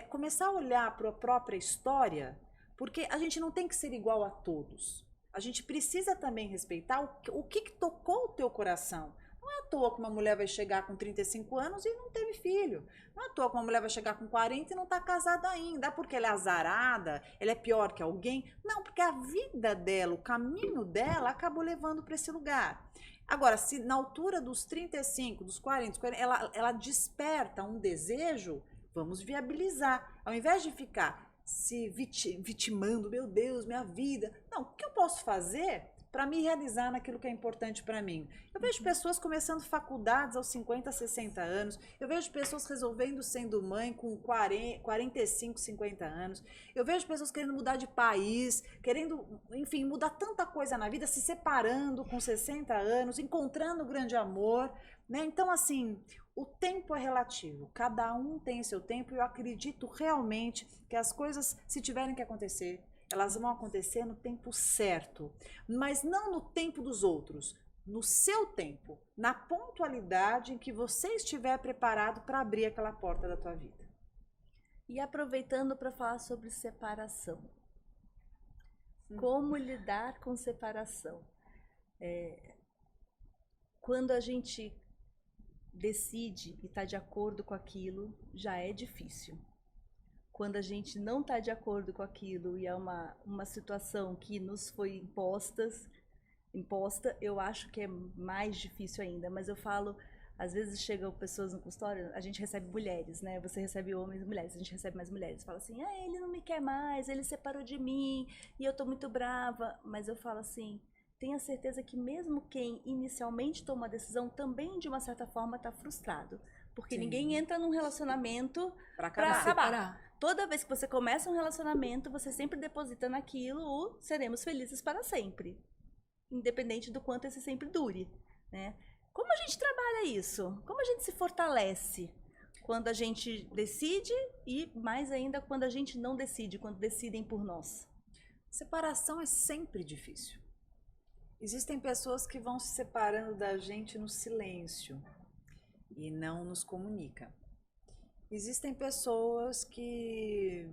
começar a olhar para a própria história. Porque a gente não tem que ser igual a todos. A gente precisa também respeitar o que tocou o teu coração. Não é à toa que uma mulher vai chegar com 35 anos e não teve filho. Não é à toa que uma mulher vai chegar com 40 e não está casada ainda. Porque ela é azarada, ela é pior que alguém. Não, porque a vida dela, o caminho dela acabou levando para esse lugar. Agora, se na altura dos 35, dos 40, ela desperta um desejo, vamos viabilizar. Ao invés de ficar se vitimando, meu Deus, minha vida. Não, o que eu posso fazer para me realizar naquilo que é importante para mim. Eu vejo pessoas começando faculdades aos 50, 60 anos. Eu vejo pessoas resolvendo sendo mãe com 45, 50 anos. Eu vejo pessoas querendo mudar de país, querendo, enfim, mudar tanta coisa na vida, se separando com 60 anos, encontrando o grande amor, né? Então, assim, o tempo é relativo. Cada um tem seu tempo e eu acredito realmente que as coisas, se tiverem que acontecer, elas vão acontecer no tempo certo, mas não no tempo dos outros, no seu tempo, na pontualidade em que você estiver preparado para abrir aquela porta da tua vida. E aproveitando para falar sobre separação. Como lidar com separação? Quando a gente decide e está de acordo com aquilo, já é difícil. Quando a gente não está de acordo com aquilo e é uma situação que nos foi imposta, eu acho que é mais difícil ainda. Mas eu falo, às vezes chegam pessoas no consultório, a gente recebe mulheres, né? Você recebe homens e mulheres, a gente recebe mais mulheres. Fala assim, ele não me quer mais, ele separou de mim e eu tô muito brava. Mas eu falo assim, tenha certeza que mesmo quem inicialmente toma a decisão também, de uma certa forma, está frustrado. Porque Sim. ninguém entra num relacionamento para acabar. acabar. Toda vez que você começa um relacionamento, você sempre deposita naquilo o seremos felizes para sempre. Independente do quanto esse sempre dure, né? Como a gente trabalha isso? Como a gente se fortalece? Quando a gente decide e mais ainda quando a gente não decide, quando decidem por nós. Separação é sempre difícil. Existem pessoas que vão se separando da gente no silêncio e não nos comunica. Existem pessoas que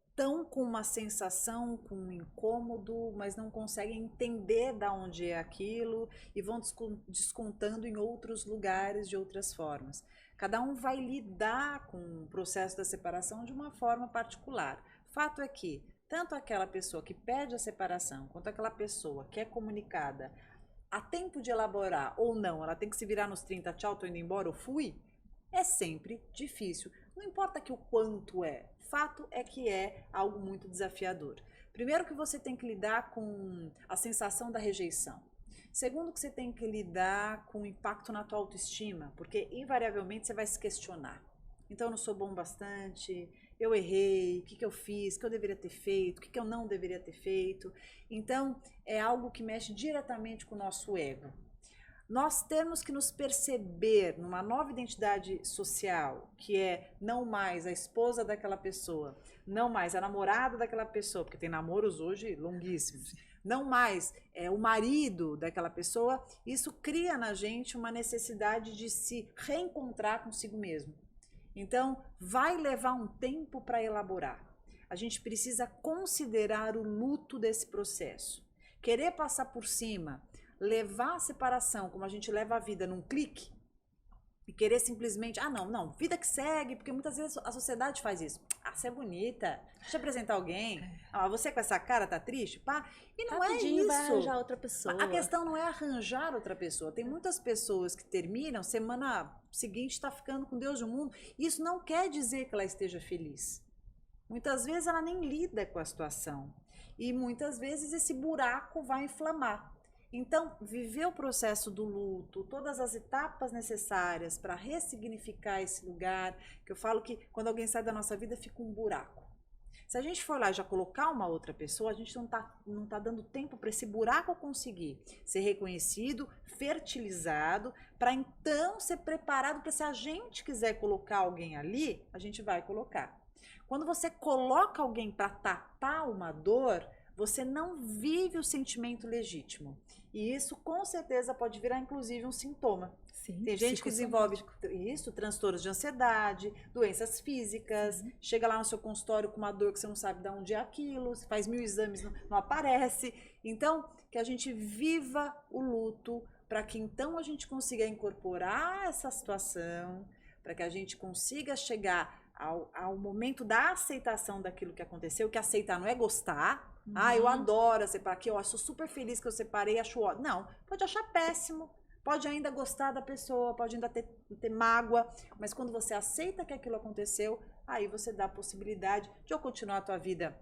estão com uma sensação, com um incômodo, mas não conseguem entender de onde é aquilo e vão descontando em outros lugares, de outras formas. Cada um vai lidar com o processo da separação de uma forma particular. Fato é que tanto aquela pessoa que pede a separação, quanto aquela pessoa que é comunicada, há tempo de elaborar ou não, ela tem que se virar nos 30, tchau, tô indo embora, eu fui, é sempre difícil. Não importa que o quanto é, fato é que é algo muito desafiador. Primeiro que você tem que lidar com a sensação da rejeição. Segundo que você tem que lidar com o impacto na tua autoestima, porque invariavelmente você vai se questionar. Então eu não sou bom bastante, eu errei, o que eu fiz, o que eu deveria ter feito, o que eu não deveria ter feito. Então é algo que mexe diretamente com o nosso ego. Nós temos que nos perceber numa nova identidade social, que é não mais a esposa daquela pessoa, não mais a namorada daquela pessoa, porque tem namoros hoje longuíssimos, não mais o marido daquela pessoa. Isso cria na gente uma necessidade de se reencontrar consigo mesmo. Então, vai levar um tempo para elaborar. A gente precisa considerar o luto desse processo. Querer passar por cima, levar a separação como a gente leva a vida num clique e querer simplesmente, não, vida que segue, porque muitas vezes a sociedade faz isso. Você é bonita, deixa eu apresentar alguém. Você com essa cara tá triste? Pá. E não é isso. Vai arranjar outra pessoa. A questão não é arranjar outra pessoa. Tem muitas pessoas que terminam, semana seguinte está ficando com Deus do mundo. Isso não quer dizer que ela esteja feliz. Muitas vezes ela nem lida com a situação. E muitas vezes esse buraco vai inflamar. Então, viver o processo do luto, todas as etapas necessárias para ressignificar esse lugar, que eu falo que quando alguém sai da nossa vida fica um buraco. Se a gente for lá e já colocar uma outra pessoa, a gente não tá dando tempo para esse buraco conseguir ser reconhecido, fertilizado, para então ser preparado para, se a gente quiser colocar alguém ali, a gente vai colocar. Quando você coloca alguém para tapar uma dor, você não vive o sentimento legítimo. E isso com certeza pode virar inclusive um sintoma. Sim, tem gente que desenvolve isso, transtornos de ansiedade, doenças físicas, chega lá no seu consultório com uma dor que você não sabe de onde é aquilo, você faz 1000 exames, não aparece. Então, que a gente viva o luto para que então a gente consiga incorporar essa situação, para que a gente consiga chegar ao momento da aceitação daquilo que aconteceu, que aceitar não é gostar. Eu adoro separar aqui, eu sou super feliz que eu separei, acho ótimo. Não, pode achar péssimo, pode ainda gostar da pessoa, pode ainda ter mágoa, mas quando você aceita que aquilo aconteceu, aí você dá a possibilidade de ou continuar a tua vida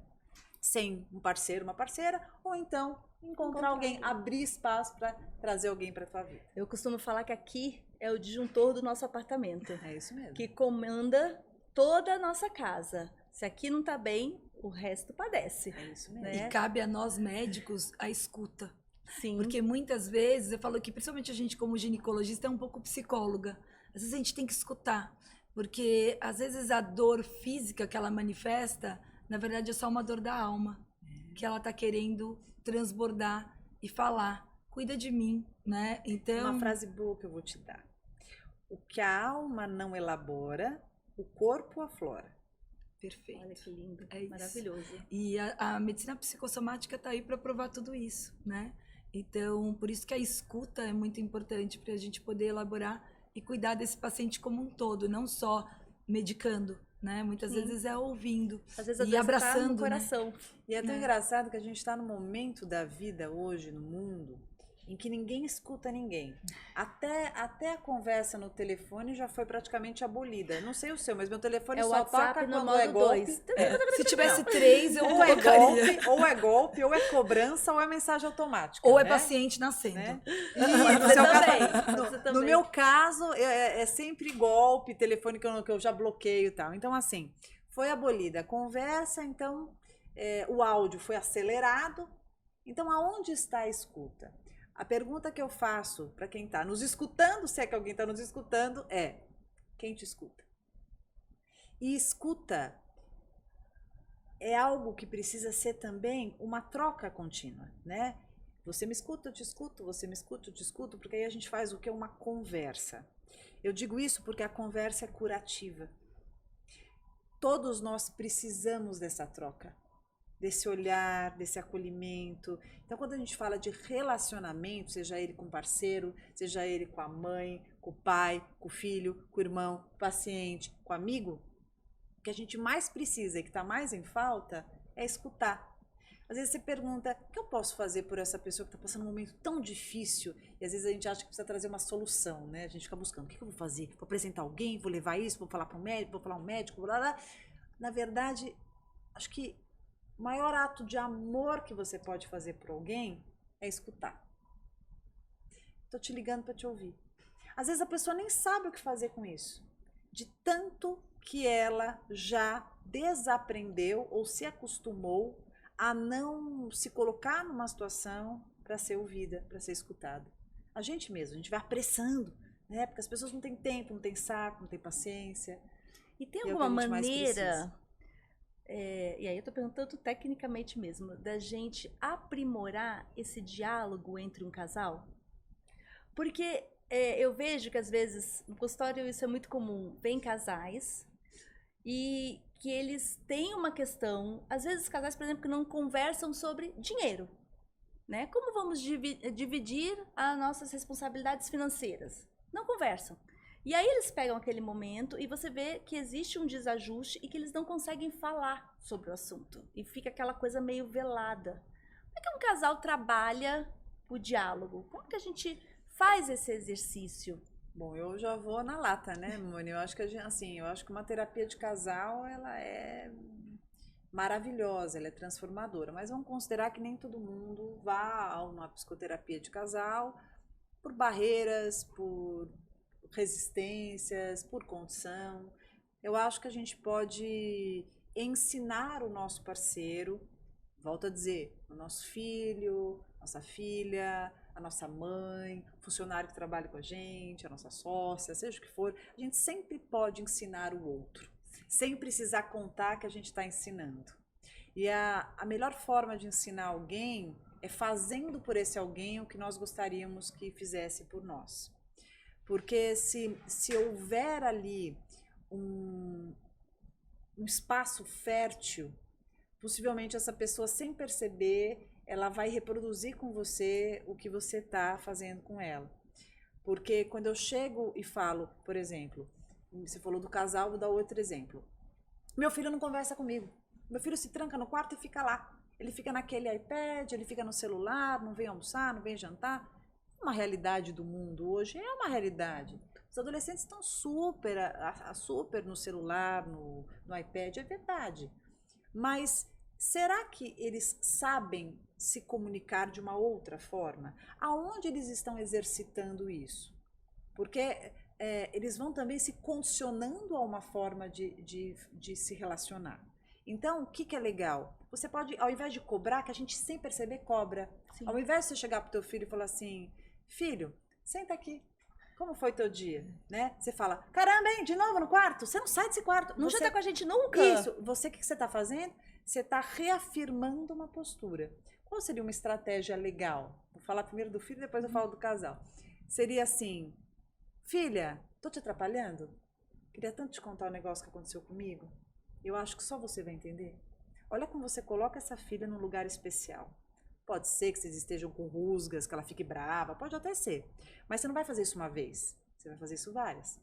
sem um parceiro, uma parceira, ou então encontrar alguém, abrir espaço para trazer alguém para tua vida. Eu costumo falar que aqui é o disjuntor do nosso apartamento, É isso mesmo. que comanda toda a nossa casa. Se aqui não tá bem, o resto padece. É isso mesmo. Né? E cabe a nós médicos a escuta. Sim. Porque muitas vezes, eu falo que principalmente a gente como ginecologista é um pouco psicóloga. Às vezes a gente tem que escutar. Porque às vezes a dor física que ela manifesta, na verdade é só uma dor da alma. Que ela tá querendo transbordar e falar. Cuida de mim, né? Então... Uma frase boa que eu vou te dar. O que a alma não elabora, o corpo aflora. Perfeito. Olha que lindo, É isso. maravilhoso. E a medicina psicossomática está aí para provar tudo isso, né? Então, por isso que a escuta é muito importante para a gente poder elaborar e cuidar desse paciente como um todo, não só medicando, né? Muitas Sim. vezes é ouvindo Às vezes a e dor está abraçando, no né? coração. E é tão É. engraçado que a gente está num momento da vida hoje, no mundo, em que ninguém escuta ninguém. Até a conversa no telefone já foi praticamente abolida. Não sei o seu, mas meu telefone É o só WhatsApp toca no quando modo é golpe. 2. Se tivesse 3, eu Ou é colocaria. golpe, ou é cobrança, ou é mensagem automática. Ou é né? paciente nascendo. Né? Você também. Você No também. meu caso, é sempre golpe, telefone que eu já bloqueio e tal. Então, assim, foi abolida a conversa, então o áudio foi acelerado. Então, aonde está a escuta? A pergunta que eu faço para quem está nos escutando, se é que alguém está nos escutando, é: quem te escuta? E escuta é algo que precisa ser também uma troca contínua, né? Você me escuta, eu te escuto, você me escuta, eu te escuto, porque aí a gente faz o que? Uma conversa. Eu digo isso porque a conversa é curativa. Todos nós precisamos dessa troca, desse olhar, desse acolhimento. Então, quando a gente fala de relacionamento, seja ele com o parceiro, seja ele com a mãe, com o pai, com o filho, com o irmão, com o paciente, com o amigo, o que a gente mais precisa e que está mais em falta é escutar. Às vezes você pergunta: o que eu posso fazer por essa pessoa que está passando um momento tão difícil? E às vezes a gente acha que precisa trazer uma solução, né? A gente fica buscando: o que eu vou fazer? Vou apresentar alguém? Vou levar isso? Vou falar para um médico? Vou falar um médico? Blá, blá. Na verdade, acho que o maior ato de amor que você pode fazer por alguém é escutar. Estou te ligando para te ouvir. Às vezes a pessoa nem sabe o que fazer com isso. De tanto que ela já desaprendeu ou se acostumou a não se colocar numa situação para ser ouvida, para ser escutada. A gente mesmo, a gente vai apressando, né? Porque as pessoas não têm tempo, não têm saco, não têm paciência. E tem E é o que alguma a gente mais maneira, e aí eu tô perguntando tecnicamente mesmo, da gente aprimorar esse diálogo entre um casal? Porque eu vejo que às vezes no consultório isso é muito comum, vem casais e que eles têm uma questão, às vezes casais, por exemplo, que não conversam sobre dinheiro, né? Como vamos dividir as nossas responsabilidades financeiras? Não conversam. E aí eles pegam aquele momento e você vê que existe um desajuste e que eles não conseguem falar sobre o assunto. E fica aquela coisa meio velada. Como é que um casal trabalha o diálogo? Como que a gente faz esse exercício? Bom, eu já vou na lata, né, Mônica? Eu acho que eu acho que uma terapia de casal, ela é maravilhosa, ela é transformadora, mas vamos considerar que nem todo mundo vá a uma psicoterapia de casal por barreiras, por resistências, por condição. Eu acho que a gente pode ensinar o nosso parceiro, volto a dizer, o nosso filho, nossa filha, a nossa mãe, o funcionário que trabalha com a gente, a nossa sócia, seja o que for, a gente sempre pode ensinar o outro, sem precisar contar que a gente está ensinando. E a melhor forma de ensinar alguém é fazendo por esse alguém o que nós gostaríamos que fizesse por nós. Porque se houver ali um espaço fértil, possivelmente essa pessoa, sem perceber, ela vai reproduzir com você o que você está fazendo com ela. Porque quando eu chego e falo, por exemplo, você falou do casal, vou dar outro exemplo. Meu filho não conversa comigo. Meu filho se tranca no quarto e fica lá. Ele fica naquele iPad, ele fica no celular, não vem almoçar, não vem jantar. Uma realidade do mundo hoje, é uma realidade. Os adolescentes estão super no celular, no iPad, é verdade. Mas será que eles sabem se comunicar de uma outra forma? Aonde eles estão exercitando isso? Porque eles vão também se condicionando a uma forma de se relacionar. Então, o que é legal? Você pode, ao invés de cobrar, que a gente sem perceber cobra, Sim. ao invés de você chegar pro teu filho e falar assim, filho, senta aqui. Como foi teu dia? Né? Você fala, caramba, hein, de novo no quarto? Você não sai desse quarto. Não Você... janta com a gente nunca? Isso. Você, o que você está fazendo? Você está reafirmando uma postura. Qual seria uma estratégia legal? Vou falar primeiro do filho, depois eu falo do casal. Seria assim, filha, tô te atrapalhando? Queria tanto te contar um negócio que aconteceu comigo. Eu acho que só você vai entender. Olha como você coloca essa filha num lugar especial. Pode ser que vocês estejam com rusgas, que ela fique brava, pode até ser. Mas você não vai fazer isso uma vez, você vai fazer isso várias.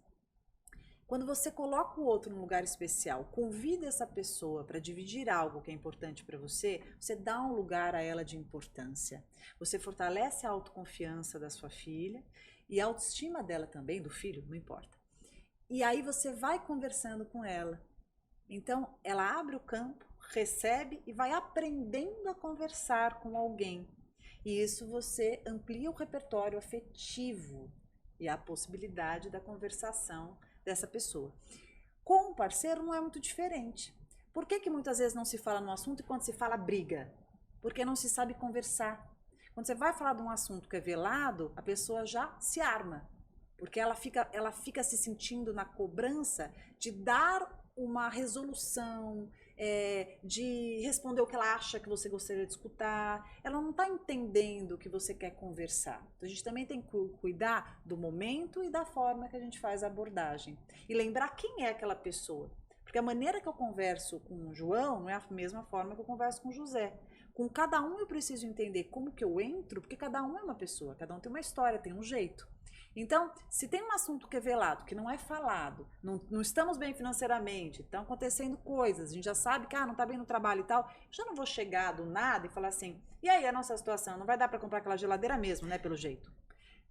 Quando você coloca o outro num lugar especial, convida essa pessoa para dividir algo que é importante para você, você dá um lugar a ela de importância. Você fortalece a autoconfiança da sua filha e a autoestima dela também, do filho, não importa. E aí você vai conversando com ela. Então, ela abre o campo, recebe e vai aprendendo a conversar com alguém. E isso você amplia o repertório afetivo e a possibilidade da conversação dessa pessoa. Com o parceiro não é muito diferente. Por que muitas vezes não se fala no assunto e quando se fala briga? Porque não se sabe conversar. Quando você vai falar de um assunto que é velado, a pessoa já se arma. Porque ela fica se sentindo na cobrança de dar uma resolução, de responder o que ela acha que você gostaria de escutar. Ela não está entendendo o que você quer conversar. Então a gente também tem que cuidar do momento e da forma que a gente faz a abordagem. E lembrar quem é aquela pessoa. Porque a maneira que eu converso com o João não é a mesma forma que eu converso com o José. Com cada um eu preciso entender como que eu entro, porque cada um é uma pessoa, cada um tem uma história, tem um jeito. Então, se tem um assunto que é velado, que não é falado, não estamos bem financeiramente, estão acontecendo coisas, a gente já sabe que não está bem no trabalho e tal, já não vou chegar do nada e falar assim, e aí a nossa situação, não vai dar para comprar aquela geladeira mesmo, né, pelo jeito.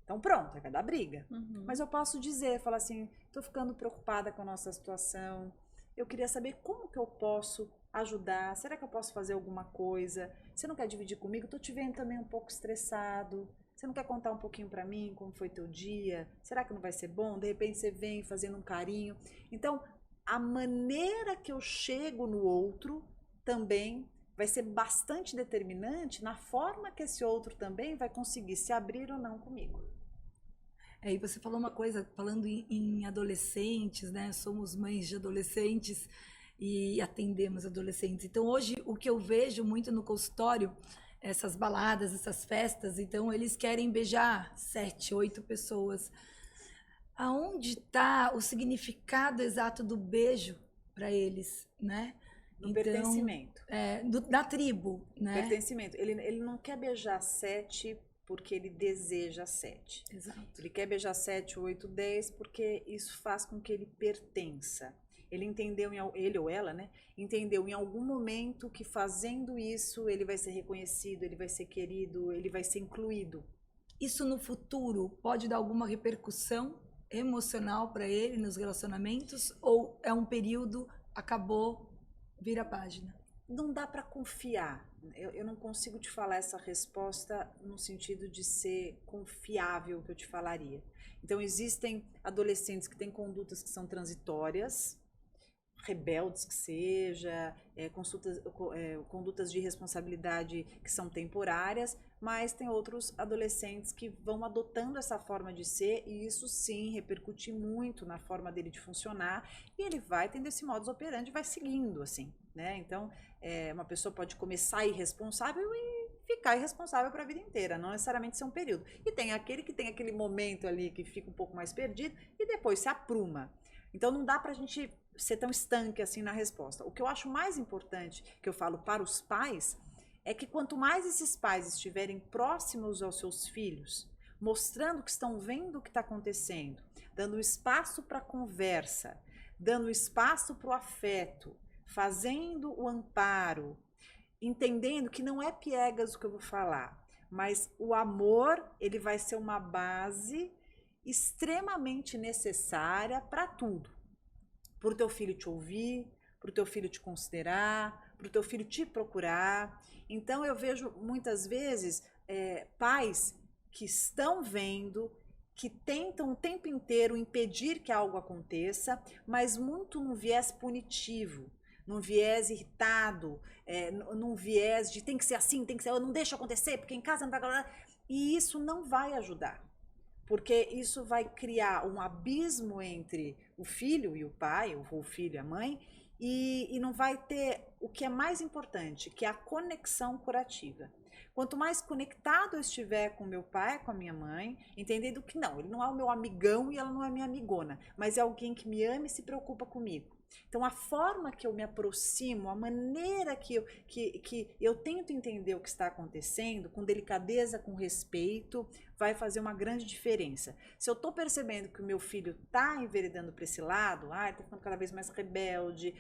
Então pronto, vai dar briga. Uhum. Mas eu posso dizer, falar assim, estou ficando preocupada com a nossa situação, eu queria saber como que eu posso ajudar, será que eu posso fazer alguma coisa? Você não quer dividir comigo? Estou te vendo também um pouco estressado. Você não quer contar um pouquinho para mim como foi teu dia? Será que não vai ser bom? De repente você vem fazendo um carinho. Então, a maneira que eu chego no outro também vai ser bastante determinante na forma que esse outro também vai conseguir se abrir ou não comigo. E você falou uma coisa, falando em adolescentes, né? Somos mães de adolescentes e atendemos adolescentes. Então, hoje, o que eu vejo muito no consultório, essas baladas, essas festas, então eles querem beijar 7, 8 pessoas. Aonde está o significado exato do beijo para eles, né? No pertencimento. Da tribo, né? Pertencimento. Ele não quer beijar 7 porque ele deseja 7. Exato. Ele quer beijar 7, 8, 10 porque isso faz com que ele pertença. Ele entendeu, ele ou ela, né? Entendeu em algum momento que fazendo isso ele vai ser reconhecido, ele vai ser querido, ele vai ser incluído. Isso no futuro pode dar alguma repercussão emocional para ele nos relacionamentos? Ou é um período, acabou, vira a página? Não dá para confiar. Eu não consigo te falar essa resposta no sentido de ser confiável que eu te falaria. Então existem adolescentes que têm condutas que são transitórias, rebeldes que seja, condutas de responsabilidade que são temporárias, mas tem outros adolescentes que vão adotando essa forma de ser e isso sim repercute muito na forma dele de funcionar e ele vai tendo esse modus operandi e vai seguindo assim, né? Então, uma pessoa pode começar irresponsável e ficar irresponsável para a vida inteira, não necessariamente ser um período. E tem aquele que tem aquele momento ali que fica um pouco mais perdido e depois se apruma. Então não dá pra gente ser tão estanque assim na resposta. O que eu acho mais importante, que eu falo para os pais, é que quanto mais esses pais estiverem próximos aos seus filhos, mostrando que estão vendo o que está acontecendo, dando espaço para conversa, dando espaço para o afeto, fazendo o amparo, entendendo que não é piegas o que eu vou falar, mas o amor, ele vai ser uma base extremamente necessária para tudo. Para o teu filho te ouvir, para o teu filho te considerar, para o teu filho te procurar. Então eu vejo muitas vezes pais que estão vendo, que tentam o tempo inteiro impedir que algo aconteça, mas muito num viés punitivo, num viés irritado, num viés de tem que ser assim, tem que ser, não deixa acontecer, porque em casa não vai... E isso não vai ajudar, porque isso vai criar um abismo entre o filho e o pai, ou o filho e a mãe, e não vai ter o que é mais importante, que é a conexão curativa. Quanto mais conectado eu estiver com meu pai, com a minha mãe, entendendo que não, ele não é o meu amigão e ela não é minha amigona, mas é alguém que me ama e se preocupa comigo. Então, a forma que eu me aproximo, a maneira que eu tento entender o que está acontecendo, com delicadeza, com respeito, vai fazer uma grande diferença. Se eu estou percebendo que o meu filho está enveredando para esse lado, ele está ficando cada vez mais rebelde,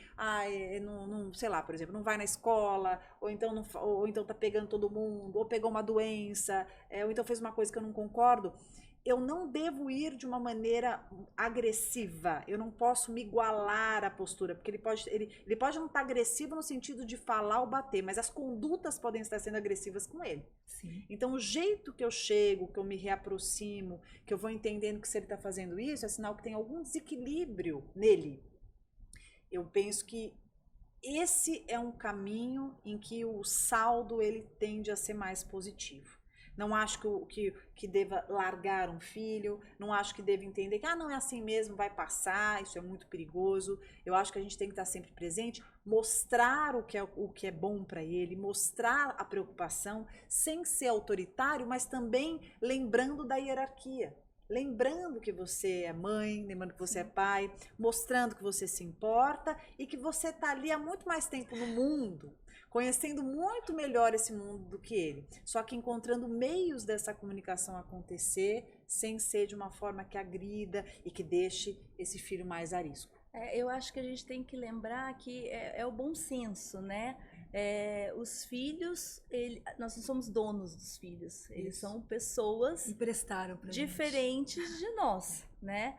não, sei lá, por exemplo, não vai na escola, ou então está pegando todo mundo, ou pegou uma doença, ou então fez uma coisa que eu não concordo, eu não devo ir de uma maneira agressiva, eu não posso me igualar à postura, porque ele pode não estar agressivo no sentido de falar ou bater, mas as condutas podem estar sendo agressivas com ele. Sim. Então o jeito que eu chego, que eu me reaproximo, que eu vou entendendo que se ele está fazendo isso, é sinal que tem algum desequilíbrio nele. Eu penso que esse é um caminho em que o saldo ele tende a ser mais positivo. Não acho que deva largar um filho, não acho que deva entender que não é assim mesmo, vai passar, isso é muito perigoso. Eu acho que a gente tem que estar sempre presente, mostrar o que é bom para ele, mostrar a preocupação, sem ser autoritário, mas também lembrando da hierarquia. Lembrando que você é mãe, lembrando que você é pai, mostrando que você se importa e que você está ali há muito mais tempo no mundo, conhecendo muito melhor esse mundo do que ele, só que encontrando meios dessa comunicação acontecer sem ser de uma forma que agrida e que deixe esse filho mais a risco. Eu acho que a gente tem que lembrar que é o bom senso, né? Os filhos, nós não somos donos dos filhos, eles são pessoas emprestaram pra diferentes de nós, né?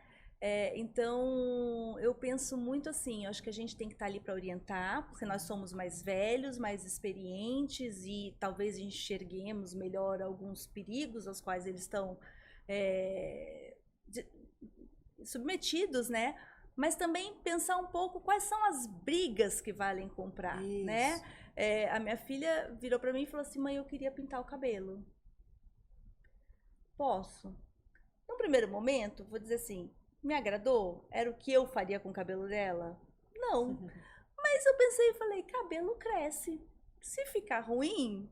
Então, eu penso muito assim, eu acho que a gente tem que estar ali para orientar, porque nós somos mais velhos, mais experientes e talvez enxerguemos melhor alguns perigos aos quais eles estão submetidos, né? Mas também pensar um pouco quais são as brigas que valem comprar, né? A minha filha virou para mim e falou assim, mãe, eu queria pintar o cabelo. Posso? No primeiro momento, vou dizer assim, me agradou? Era o que eu faria com o cabelo dela? Não. Mas eu pensei e falei, cabelo cresce. Se ficar ruim,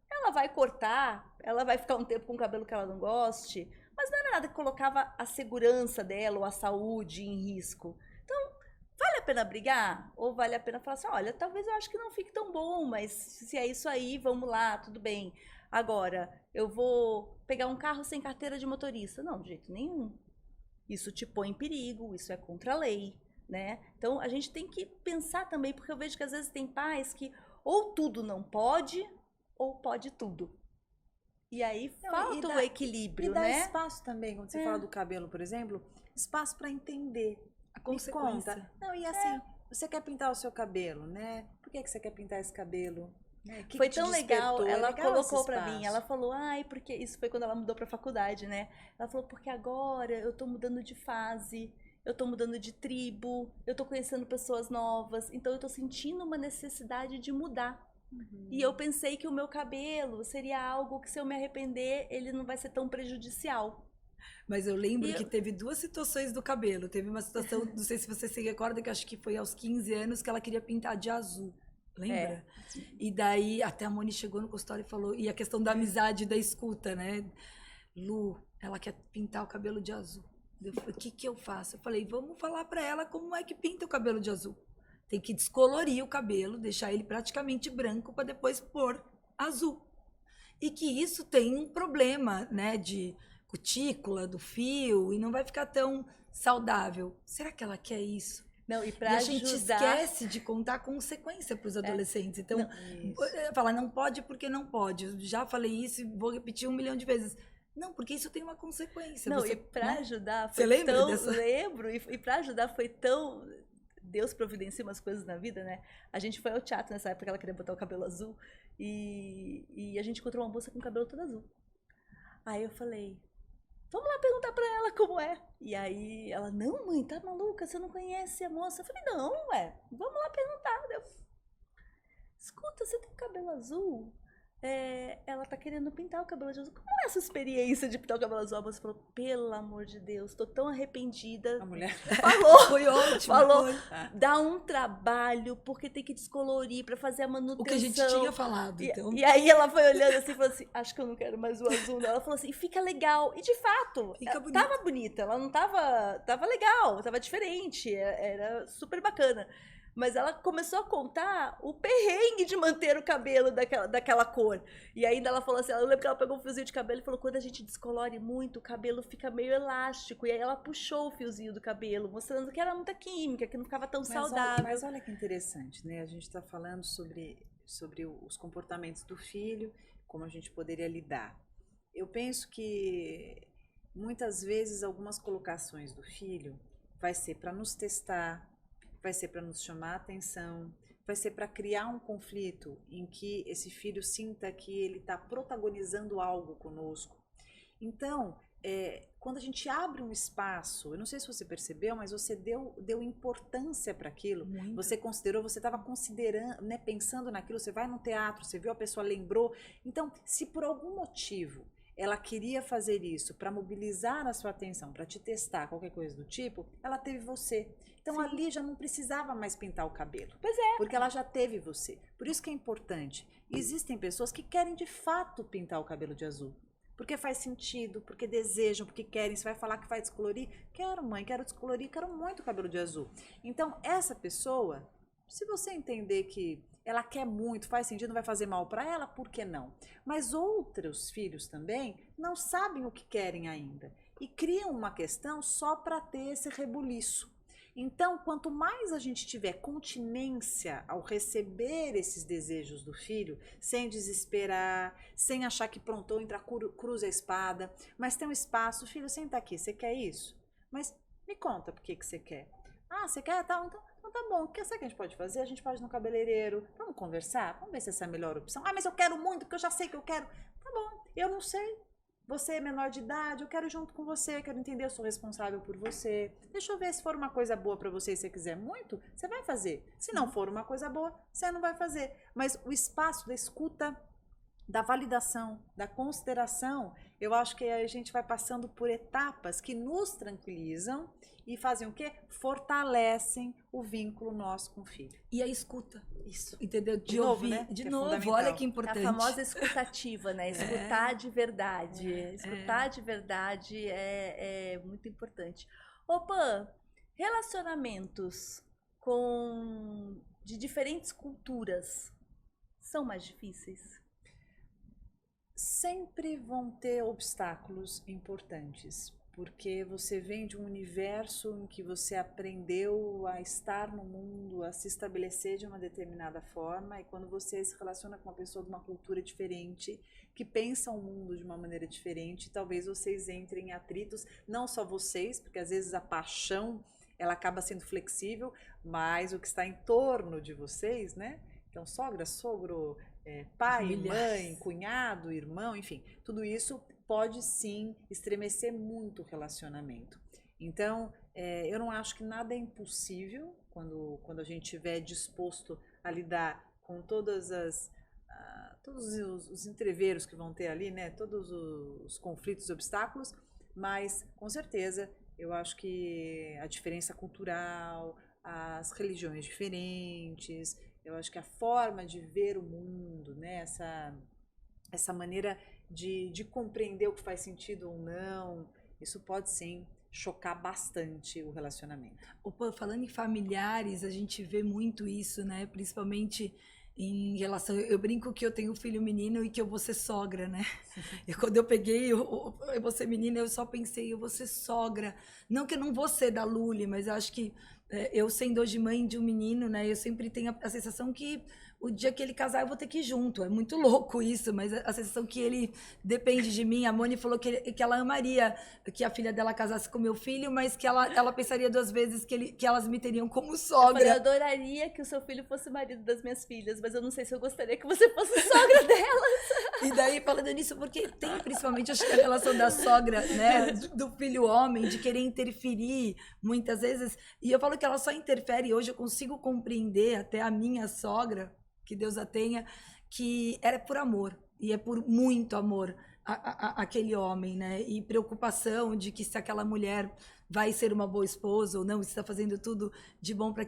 ela vai cortar, ela vai ficar um tempo com o cabelo que ela não goste, mas não era nada que colocava a segurança dela ou a saúde em risco. Então, vale a pena brigar? Ou vale a pena falar assim, olha, talvez eu acho que não fique tão bom, mas se é isso aí, vamos lá, tudo bem. Agora, eu vou pegar um carro sem carteira de motorista? Não, de jeito nenhum. Isso te põe em perigo, isso é contra a lei, né? Então, a gente tem que pensar também, porque eu vejo que às vezes tem pais que ou tudo não pode, ou pode tudo. E aí falta o equilíbrio, né? E dá espaço também, quando você fala do cabelo, por exemplo, espaço para entender a consequência. Não, e assim, você quer pintar o seu cabelo, né? Por que você quer pintar esse cabelo? Foi tão legal, ela colocou pra mim, ela falou, porque isso foi quando ela mudou pra faculdade, né? Ela falou, porque agora eu tô mudando de fase, eu tô mudando de tribo, eu tô conhecendo pessoas novas, então eu tô sentindo uma necessidade de mudar. E eu pensei que o meu cabelo seria algo que, se eu me arrepender, ele não vai ser tão prejudicial. Mas eu lembro que teve duas situações do cabelo. Teve uma situação, não sei se você se recorda, que acho que foi aos 15 anos que ela queria pintar de azul. Lembra? E daí até a Moni chegou no consultório e falou, e a questão da amizade e da escuta, né? Lu, ela quer pintar o cabelo de azul. Eu falei, o que eu faço? Eu falei, vamos falar pra ela como é que pinta o cabelo de azul. Tem que descolorir o cabelo, deixar ele praticamente branco para depois pôr azul. E que isso tem um problema, né, de cutícula, do fio, e não vai ficar tão saudável. Será que ela quer isso? Não, e a gente esquece de contar consequência para os adolescentes. Então, fala, não pode porque não pode. Eu já falei isso e vou repetir 1 milhão de vezes. Não, porque isso tem uma consequência. Não, você, e para ajudar foi lembro, e para ajudar foi tão Deus providencia umas coisas na vida, né? A gente foi ao teatro nessa época que ela queria botar o cabelo azul e a gente encontrou uma moça com o cabelo todo azul. Aí eu falei, vamos lá perguntar pra ela como é. E aí ela, não, mãe, tá maluca? Você não conhece a moça? Eu falei, não, vamos lá perguntar. Eu, escuta, você tem cabelo azul? Ela tá querendo pintar o cabelo azul. Como é essa experiência de pintar o cabelo azul? A moça falou, pelo amor de Deus, tô tão arrependida. A mulher falou, Foi ótimo. falou, Foi. dá um trabalho, porque tem que descolorir pra fazer a manutenção. O que a gente tinha falado, então. E aí ela foi olhando assim e falou assim, acho que eu não quero mais o azul. Não. Ela falou assim, fica legal. E de fato, Fica ela bonito. tava bonita, ela não tava legal, tava diferente, era super bacana. Mas ela começou a contar o perrengue de manter o cabelo daquela cor. E ainda ela falou assim, eu lembro que ela pegou um fiozinho de cabelo e falou, quando a gente descolore muito, o cabelo fica meio elástico. E aí ela puxou o fiozinho do cabelo, mostrando que era muita química, que não ficava tão saudável. Mas olha que interessante, né? A gente está falando sobre os comportamentos do filho, como a gente poderia lidar. Eu penso que muitas vezes algumas colocações do filho vai ser para nos testar, vai ser para nos chamar a atenção, vai ser para criar um conflito em que esse filho sinta que ele está protagonizando algo conosco. Então, quando a gente abre um espaço, eu não sei se você percebeu, mas você deu importância para aquilo, Muito. você considerou, você estava considerando, né, pensando naquilo, você vai no teatro, você viu, a pessoa lembrou. Então, se por algum motivo ela queria fazer isso para mobilizar a sua atenção, para te testar, qualquer coisa do tipo, ela teve você. Então Sim. ali já não precisava mais pintar o cabelo. Pois é. Porque ela já teve você. Por isso que é importante. Existem pessoas que querem de fato pintar o cabelo de azul. Porque faz sentido, porque desejam, porque querem. Você vai falar que vai descolorir? Quero, mãe, quero descolorir, quero muito o cabelo de azul. Então, essa pessoa, se você entender que ela quer muito, faz sentido, não vai fazer mal para ela, por que não? Mas outros filhos também não sabem o que querem ainda e criam uma questão só para ter esse rebuliço. Então, quanto mais a gente tiver continência ao receber esses desejos do filho, sem desesperar, sem achar que pronto, entra, cruza a espada, mas tem um espaço, filho, senta aqui, você quer isso? Mas me conta por que você quer. Ah, você quer? Tá, então tá bom. O que você que a gente pode fazer? A gente pode ir no cabeleireiro. Vamos conversar? Vamos ver se essa é a melhor opção. Ah, mas eu quero muito, porque eu já sei que eu quero. Tá bom, eu não sei. Você é menor de idade, eu quero ir junto com você, quero entender, eu sou responsável por você. Deixa eu ver se for uma coisa boa pra você e você quiser muito, você vai fazer. Se não for uma coisa boa, você não vai fazer. Mas o espaço da escuta, da validação, da consideração, eu acho que a gente vai passando por etapas que nos tranquilizam e fazem o quê? Fortalecem o vínculo nosso com o filho. E a escuta. Isso. Entendeu? De novo, ouvir. né? De Que é novo, fundamental. olha que É importante. a famosa escutativa, né? Escutar de verdade. Escutar de verdade é muito importante. Opa, relacionamentos de diferentes culturas são mais difíceis? Sempre vão ter obstáculos importantes, porque você vem de um universo em que você aprendeu a estar no mundo, a se estabelecer de uma determinada forma, e quando você se relaciona com uma pessoa de uma cultura diferente, que pensa o mundo de uma maneira diferente, talvez vocês entrem em atritos, não só vocês, porque às vezes a paixão ela acaba sendo flexível, mas o que está em torno de vocês, né? Então, sogra, sogro, pai, Familiares. mãe, cunhado, irmão, enfim, tudo isso pode sim estremecer muito o relacionamento. Então, eu não acho que nada é impossível quando a gente estiver disposto a lidar com todos os entreveros que vão ter ali, né? Todos os conflitos e obstáculos, mas com certeza eu acho que a diferença cultural, as religiões diferentes, eu acho que a forma de ver o mundo, né? Essa maneira de compreender o que faz sentido ou não, isso pode sim chocar bastante o relacionamento. Opa, falando em familiares, a gente vê muito isso, né? Principalmente em relação... Eu brinco que eu tenho um filho menino e que eu vou ser sogra, né? E quando eu peguei, eu vou ser menina, eu só pensei, eu vou ser sogra. Não que eu não vou ser da Luli, mas eu acho que Eu sendo hoje mãe de um menino, né? Eu sempre tenho a sensação que o dia que ele casar eu vou ter que ir junto. É muito louco isso, mas a sensação que ele depende de mim. A Moni falou que ela amaria que a filha dela casasse com meu filho, mas que ela pensaria 2 vezes que elas me teriam como sogra. Eu adoraria que o seu filho fosse marido das minhas filhas, mas eu não sei se eu gostaria que você fosse sogra dela. E daí, falando nisso, porque tem principalmente acho que a relação da sogra, né, do filho homem, de querer interferir muitas vezes. E eu falo que ela só interfere, hoje eu consigo compreender até a minha sogra, que Deus a tenha, que era por amor, e é por muito amor aquele homem, né? E preocupação de que se aquela mulher vai ser uma boa esposa ou não, está fazendo tudo de bom para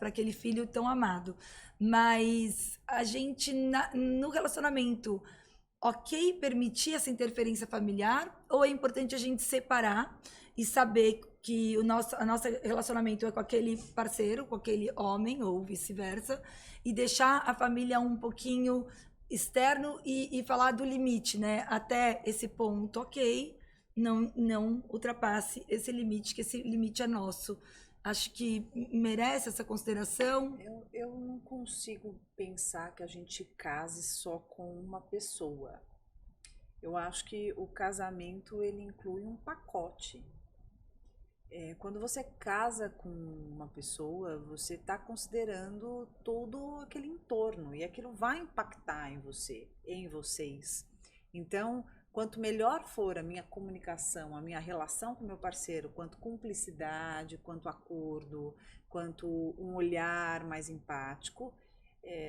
aquele filho tão amado. Mas a gente, no relacionamento, ok permitir essa interferência familiar, ou é importante a gente separar e saber que o nosso relacionamento é com aquele parceiro, com aquele homem, ou vice-versa, e deixar a família um pouquinho externo e falar do limite, né? Até esse ponto, ok, não ultrapasse esse limite, que esse limite é nosso. Acho que merece essa consideração. Eu não consigo pensar que a gente case só com uma pessoa. Eu acho que o casamento, ele inclui um pacote. Quando você casa com uma pessoa, você está considerando todo aquele entorno e aquilo vai impactar em você, em vocês. Então, quanto melhor for a minha comunicação, a minha relação com o meu parceiro, quanto cumplicidade, quanto acordo, quanto um olhar mais empático,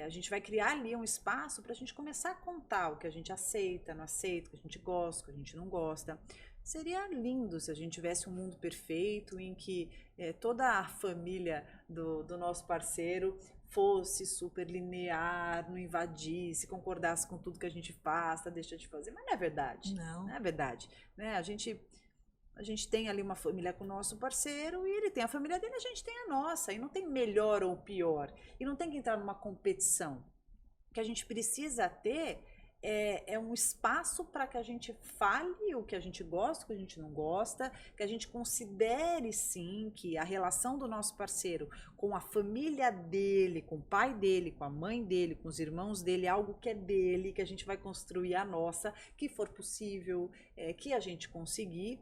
a gente vai criar ali um espaço para a gente começar a contar o que a gente aceita, não aceita, o que a gente gosta, o que a gente não gosta. Seria lindo se a gente tivesse um mundo perfeito em que toda a família do nosso parceiro fosse super linear, não invadisse, concordasse com tudo que a gente faça, deixa de fazer. Mas não é verdade. Não. Não é verdade. Né? A gente tem ali uma família com o nosso parceiro e ele tem a família dele, a gente tem a nossa. E não tem melhor ou pior. E não tem que entrar numa competição. O que a gente precisa ter é um espaço para que a gente fale o que a gente gosta, o que a gente não gosta, que a gente considere sim que a relação do nosso parceiro com a família dele, com o pai dele, com a mãe dele, com os irmãos dele, é algo que é dele, que a gente vai construir a nossa, que for possível, que a gente conseguir.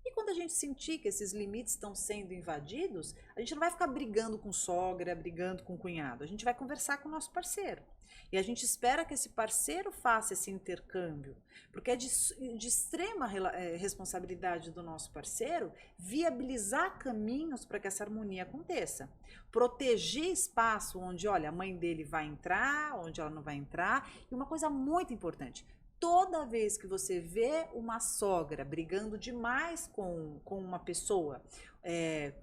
E quando a gente sentir que esses limites estão sendo invadidos, a gente não vai ficar brigando com sogra, brigando com cunhado, a gente vai conversar com o nosso parceiro. E a gente espera que esse parceiro faça esse intercâmbio, porque é de extrema responsabilidade do nosso parceiro viabilizar caminhos para que essa harmonia aconteça. Proteger espaço onde, olha, a mãe dele vai entrar, onde ela não vai entrar. E uma coisa muito importante, toda vez que você vê uma sogra brigando demais com uma pessoa,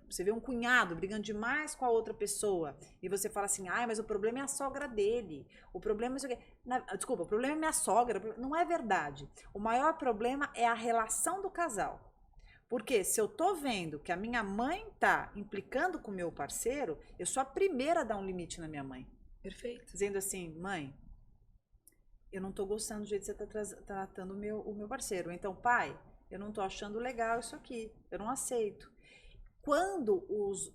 você vê um cunhado brigando demais com a outra pessoa, e você fala assim, mas o problema é a sogra dele, o problema é desculpa, o problema é minha sogra. Não é verdade. O maior problema é a relação do casal. Porque se eu tô vendo que a minha mãe tá implicando com o meu parceiro, eu sou a primeira a dar um limite na minha mãe. Perfeito. Dizendo assim, mãe, eu não tô gostando do jeito que você tá tratando o meu parceiro. Então, pai, eu não tô achando legal isso aqui, eu não aceito. Quando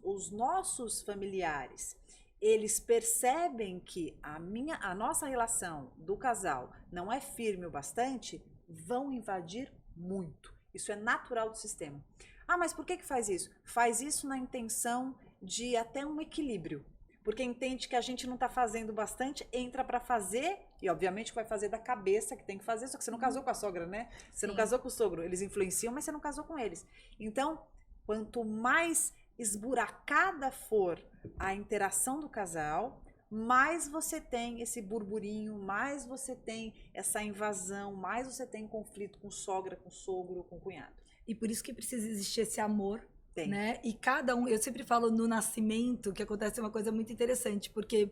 os nossos familiares, eles percebem que a nossa relação do casal não é firme o bastante, vão invadir muito. Isso é natural do sistema. Mas por que faz isso? Faz isso na intenção de até um equilíbrio. Porque entende que a gente não está fazendo bastante, entra para fazer, e obviamente vai fazer da cabeça que tem que fazer, só que você não casou com a sogra, né? Você não casou com o sogro, eles influenciam, mas você não casou com eles. Então, quanto mais esburacada for a interação do casal, mais você tem esse burburinho, mais você tem essa invasão, mais você tem conflito com sogra, com sogro, com cunhado. E por isso que precisa existir esse amor. Tem. Né? E cada um, eu sempre falo no nascimento que acontece uma coisa muito interessante, porque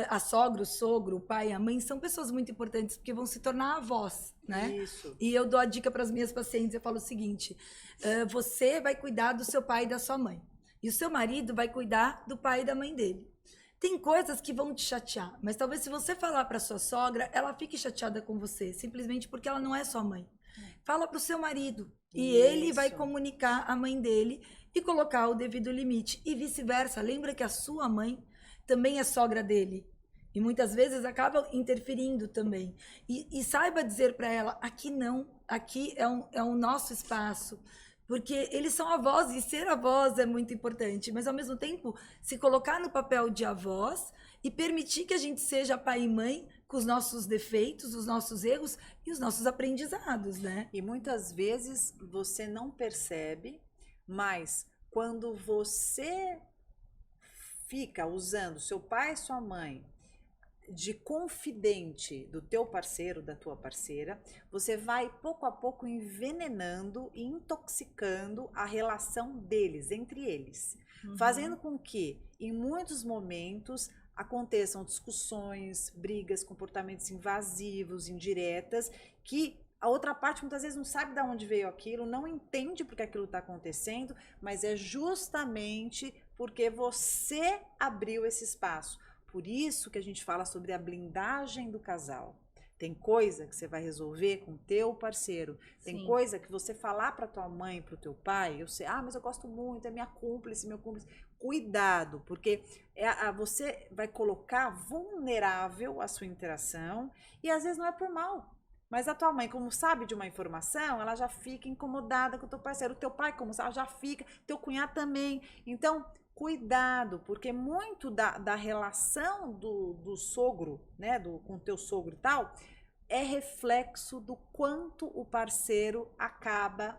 a sogra, o sogro, o pai, a mãe são pessoas muito importantes porque vão se tornar avós, né? Isso. E eu dou a dica para as minhas pacientes, eu falo o seguinte: você vai cuidar do seu pai e da sua mãe, e o seu marido vai cuidar do pai e da mãe dele. Tem coisas que vão te chatear, mas talvez se você falar para sua sogra, ela fique chateada com você, simplesmente porque ela não é sua mãe. Fala para o seu marido. E ele vai comunicar a mãe dele e colocar o devido limite. E vice-versa. Lembra que a sua mãe também é sogra dele. E muitas vezes acaba interferindo também. E saiba dizer para ela, aqui não, aqui é um nosso espaço. Porque eles são avós e ser avós é muito importante. Mas, ao mesmo tempo, se colocar no papel de avós e permitir que a gente seja pai e mãe com os nossos defeitos, os nossos erros e os nossos aprendizados, né? E muitas vezes você não percebe, mas quando você fica usando seu pai e sua mãe de confidente do teu parceiro, da tua parceira, você vai pouco a pouco envenenando e intoxicando a relação deles, entre eles, fazendo com que em muitos momentos aconteçam discussões, brigas, comportamentos invasivos, indiretas, que a outra parte muitas vezes não sabe de onde veio aquilo, não entende porque aquilo está acontecendo, mas é justamente porque você abriu esse espaço. Por isso que a gente fala sobre a blindagem do casal. Tem coisa que você vai resolver com o teu parceiro. Tem Sim. coisa que você falar para tua mãe, para o teu pai, eu sei, mas eu gosto muito, é minha cúmplice, meu cúmplice. Cuidado, porque você vai colocar vulnerável a sua interação e às vezes não é por mal. Mas a tua mãe, como sabe de uma informação, ela já fica incomodada com o teu parceiro. O teu pai, como sabe, já fica. Teu cunhado também. Então, cuidado, porque muito da relação do sogro, né, com o teu sogro e tal, é reflexo do quanto o parceiro acaba,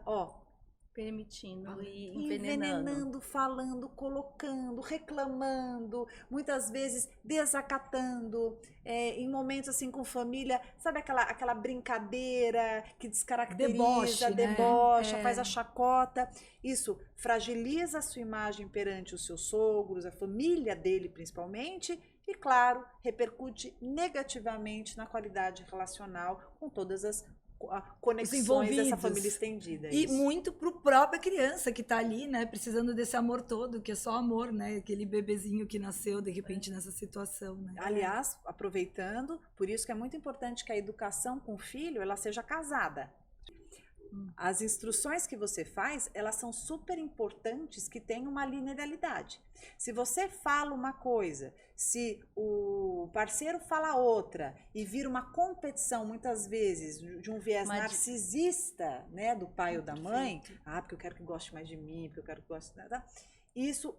Permitindo e envenenando. envenenando, falando, colocando, reclamando, muitas vezes desacatando, em momentos assim com família, sabe aquela brincadeira que descaracteriza, debocha, né? faz a chacota. Isso fragiliza a sua imagem perante os seus sogros, a família dele principalmente, e claro, repercute negativamente na qualidade relacional com todas as conexões dessa família estendida. E muito pro própria criança que tá ali, né, precisando desse amor todo, que é só amor, né, aquele bebezinho que nasceu de repente nessa situação, né. Aliás, aproveitando, por isso que é muito importante que a educação com o filho, ela seja casada. As instruções que você faz, elas são super importantes que tenham uma linearidade. Se você fala uma coisa, se o parceiro fala outra e vira uma competição, muitas vezes, de um viés narcisista, né, do pai ou da mãe, porque eu quero que goste mais de mim, porque eu quero que goste... Isso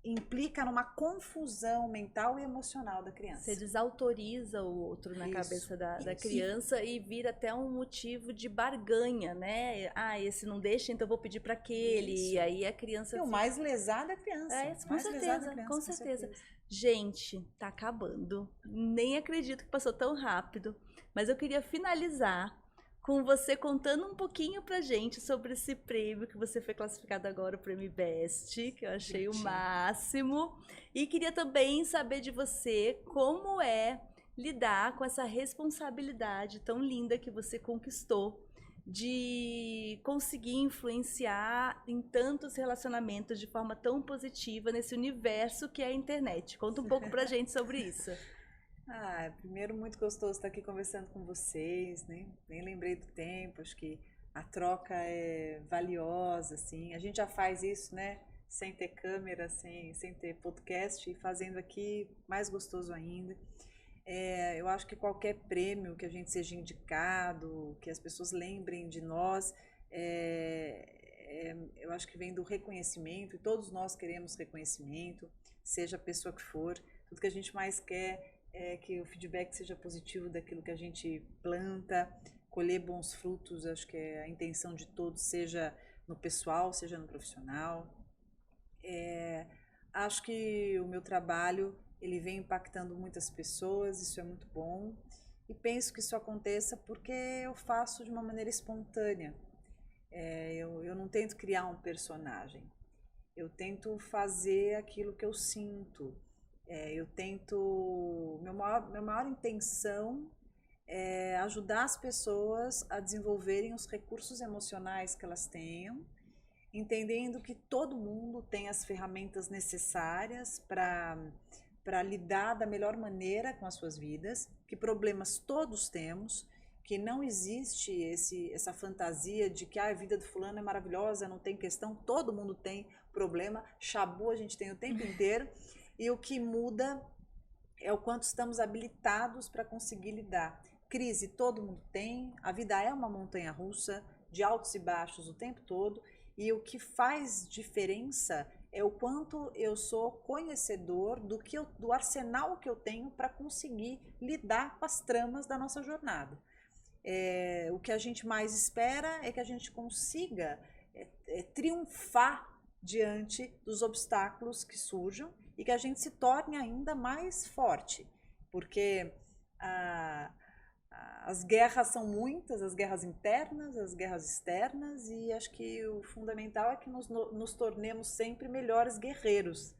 implica numa confusão mental e emocional da criança. Você desautoriza o outro na cabeça da criança e vira até um motivo de barganha, né? Esse não deixa, então eu vou pedir para aquele. Isso. E aí a criança... E o mais lesado é a criança. Com certeza. Gente, tá acabando. Nem acredito que passou tão rápido. Mas eu queria finalizar com você contando um pouquinho pra gente sobre esse prêmio que você foi classificado agora, o Prêmio Best, que eu achei o máximo. E queria também saber de você como é lidar com essa responsabilidade tão linda que você conquistou de conseguir influenciar em tantos relacionamentos de forma tão positiva nesse universo que é a internet. Conta um pouco pra gente sobre isso. Primeiro, muito gostoso estar aqui conversando com vocês, né? Nem lembrei do tempo, acho que a troca é valiosa, assim. A gente já faz isso, né? Sem ter câmera, sem ter podcast, e fazendo aqui mais gostoso ainda. Eu acho que qualquer prêmio que a gente seja indicado, que as pessoas lembrem de nós, eu acho que vem do reconhecimento, e todos nós queremos reconhecimento, seja a pessoa que for. Tudo que a gente mais quer é que o feedback seja positivo daquilo que a gente planta, colher bons frutos. Acho que a intenção de todos, seja no pessoal, seja no profissional. Acho que o meu trabalho, ele vem impactando muitas pessoas, isso é muito bom. E penso que isso aconteça porque eu faço de uma maneira espontânea. Eu não tento criar um personagem, eu tento fazer aquilo que eu sinto. Minha maior intenção é ajudar as pessoas a desenvolverem os recursos emocionais que elas tenham, entendendo que todo mundo tem as ferramentas necessárias para lidar da melhor maneira com as suas vidas, que problemas todos temos, que não existe essa fantasia de que a vida do fulano é maravilhosa, não tem questão, todo mundo tem problema, chabu a gente tem o tempo inteiro, e o que muda é o quanto estamos habilitados para conseguir lidar. Crise todo mundo tem, a vida é uma montanha-russa, de altos e baixos o tempo todo, e o que faz diferença é o quanto eu sou conhecedor do arsenal que eu tenho para conseguir lidar com as tramas da nossa jornada. O que a gente mais espera é que a gente consiga triunfar diante dos obstáculos que surjam e que a gente se torne ainda mais forte, porque as guerras são muitas, as guerras internas, as guerras externas, e acho que o fundamental é que nos tornemos sempre melhores guerreiros.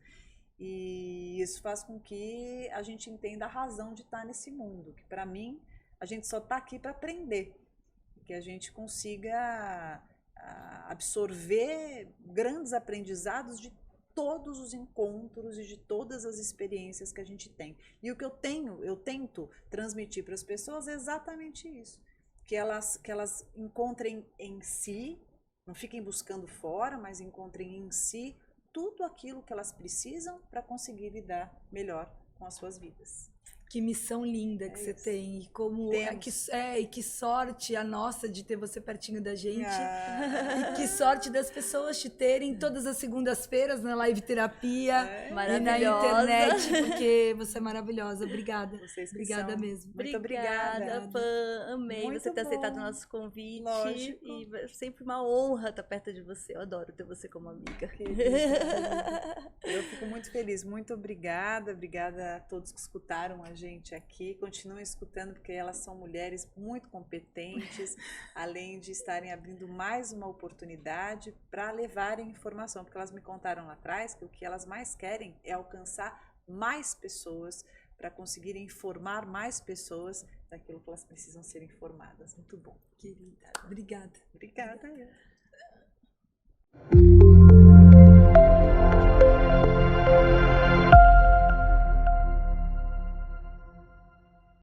E isso faz com que a gente entenda a razão de estar nesse mundo, que para mim a gente só está aqui para aprender, que a gente consiga absorver grandes aprendizados de todos os encontros e de todas as experiências que a gente tem. E o que eu tento transmitir para as pessoas é exatamente isso, que elas encontrem em si, não fiquem buscando fora, mas encontrem em si tudo aquilo que elas precisam para conseguir lidar melhor com as suas vidas. Que missão linda que você tem. E como e que sorte a nossa de ter você pertinho da gente. E que sorte das pessoas te terem todas as segundas-feiras na live terapia e na internet, porque você é maravilhosa. Obrigada. Obrigada mesmo. Muito obrigada, Pan. Amei muito você ter aceitado o nosso convite. Lógico. E é sempre uma honra estar perto de você. Eu adoro ter você como amiga. Eu fico muito feliz. Muito obrigada. Obrigada a todos que escutaram a gente aqui, continuem escutando, porque elas são mulheres muito competentes, além de estarem abrindo mais uma oportunidade para levarem informação, porque elas me contaram lá atrás que o que elas mais querem é alcançar mais pessoas, para conseguirem informar mais pessoas daquilo que elas precisam ser informadas. Muito bom. Querida, obrigada. Obrigada.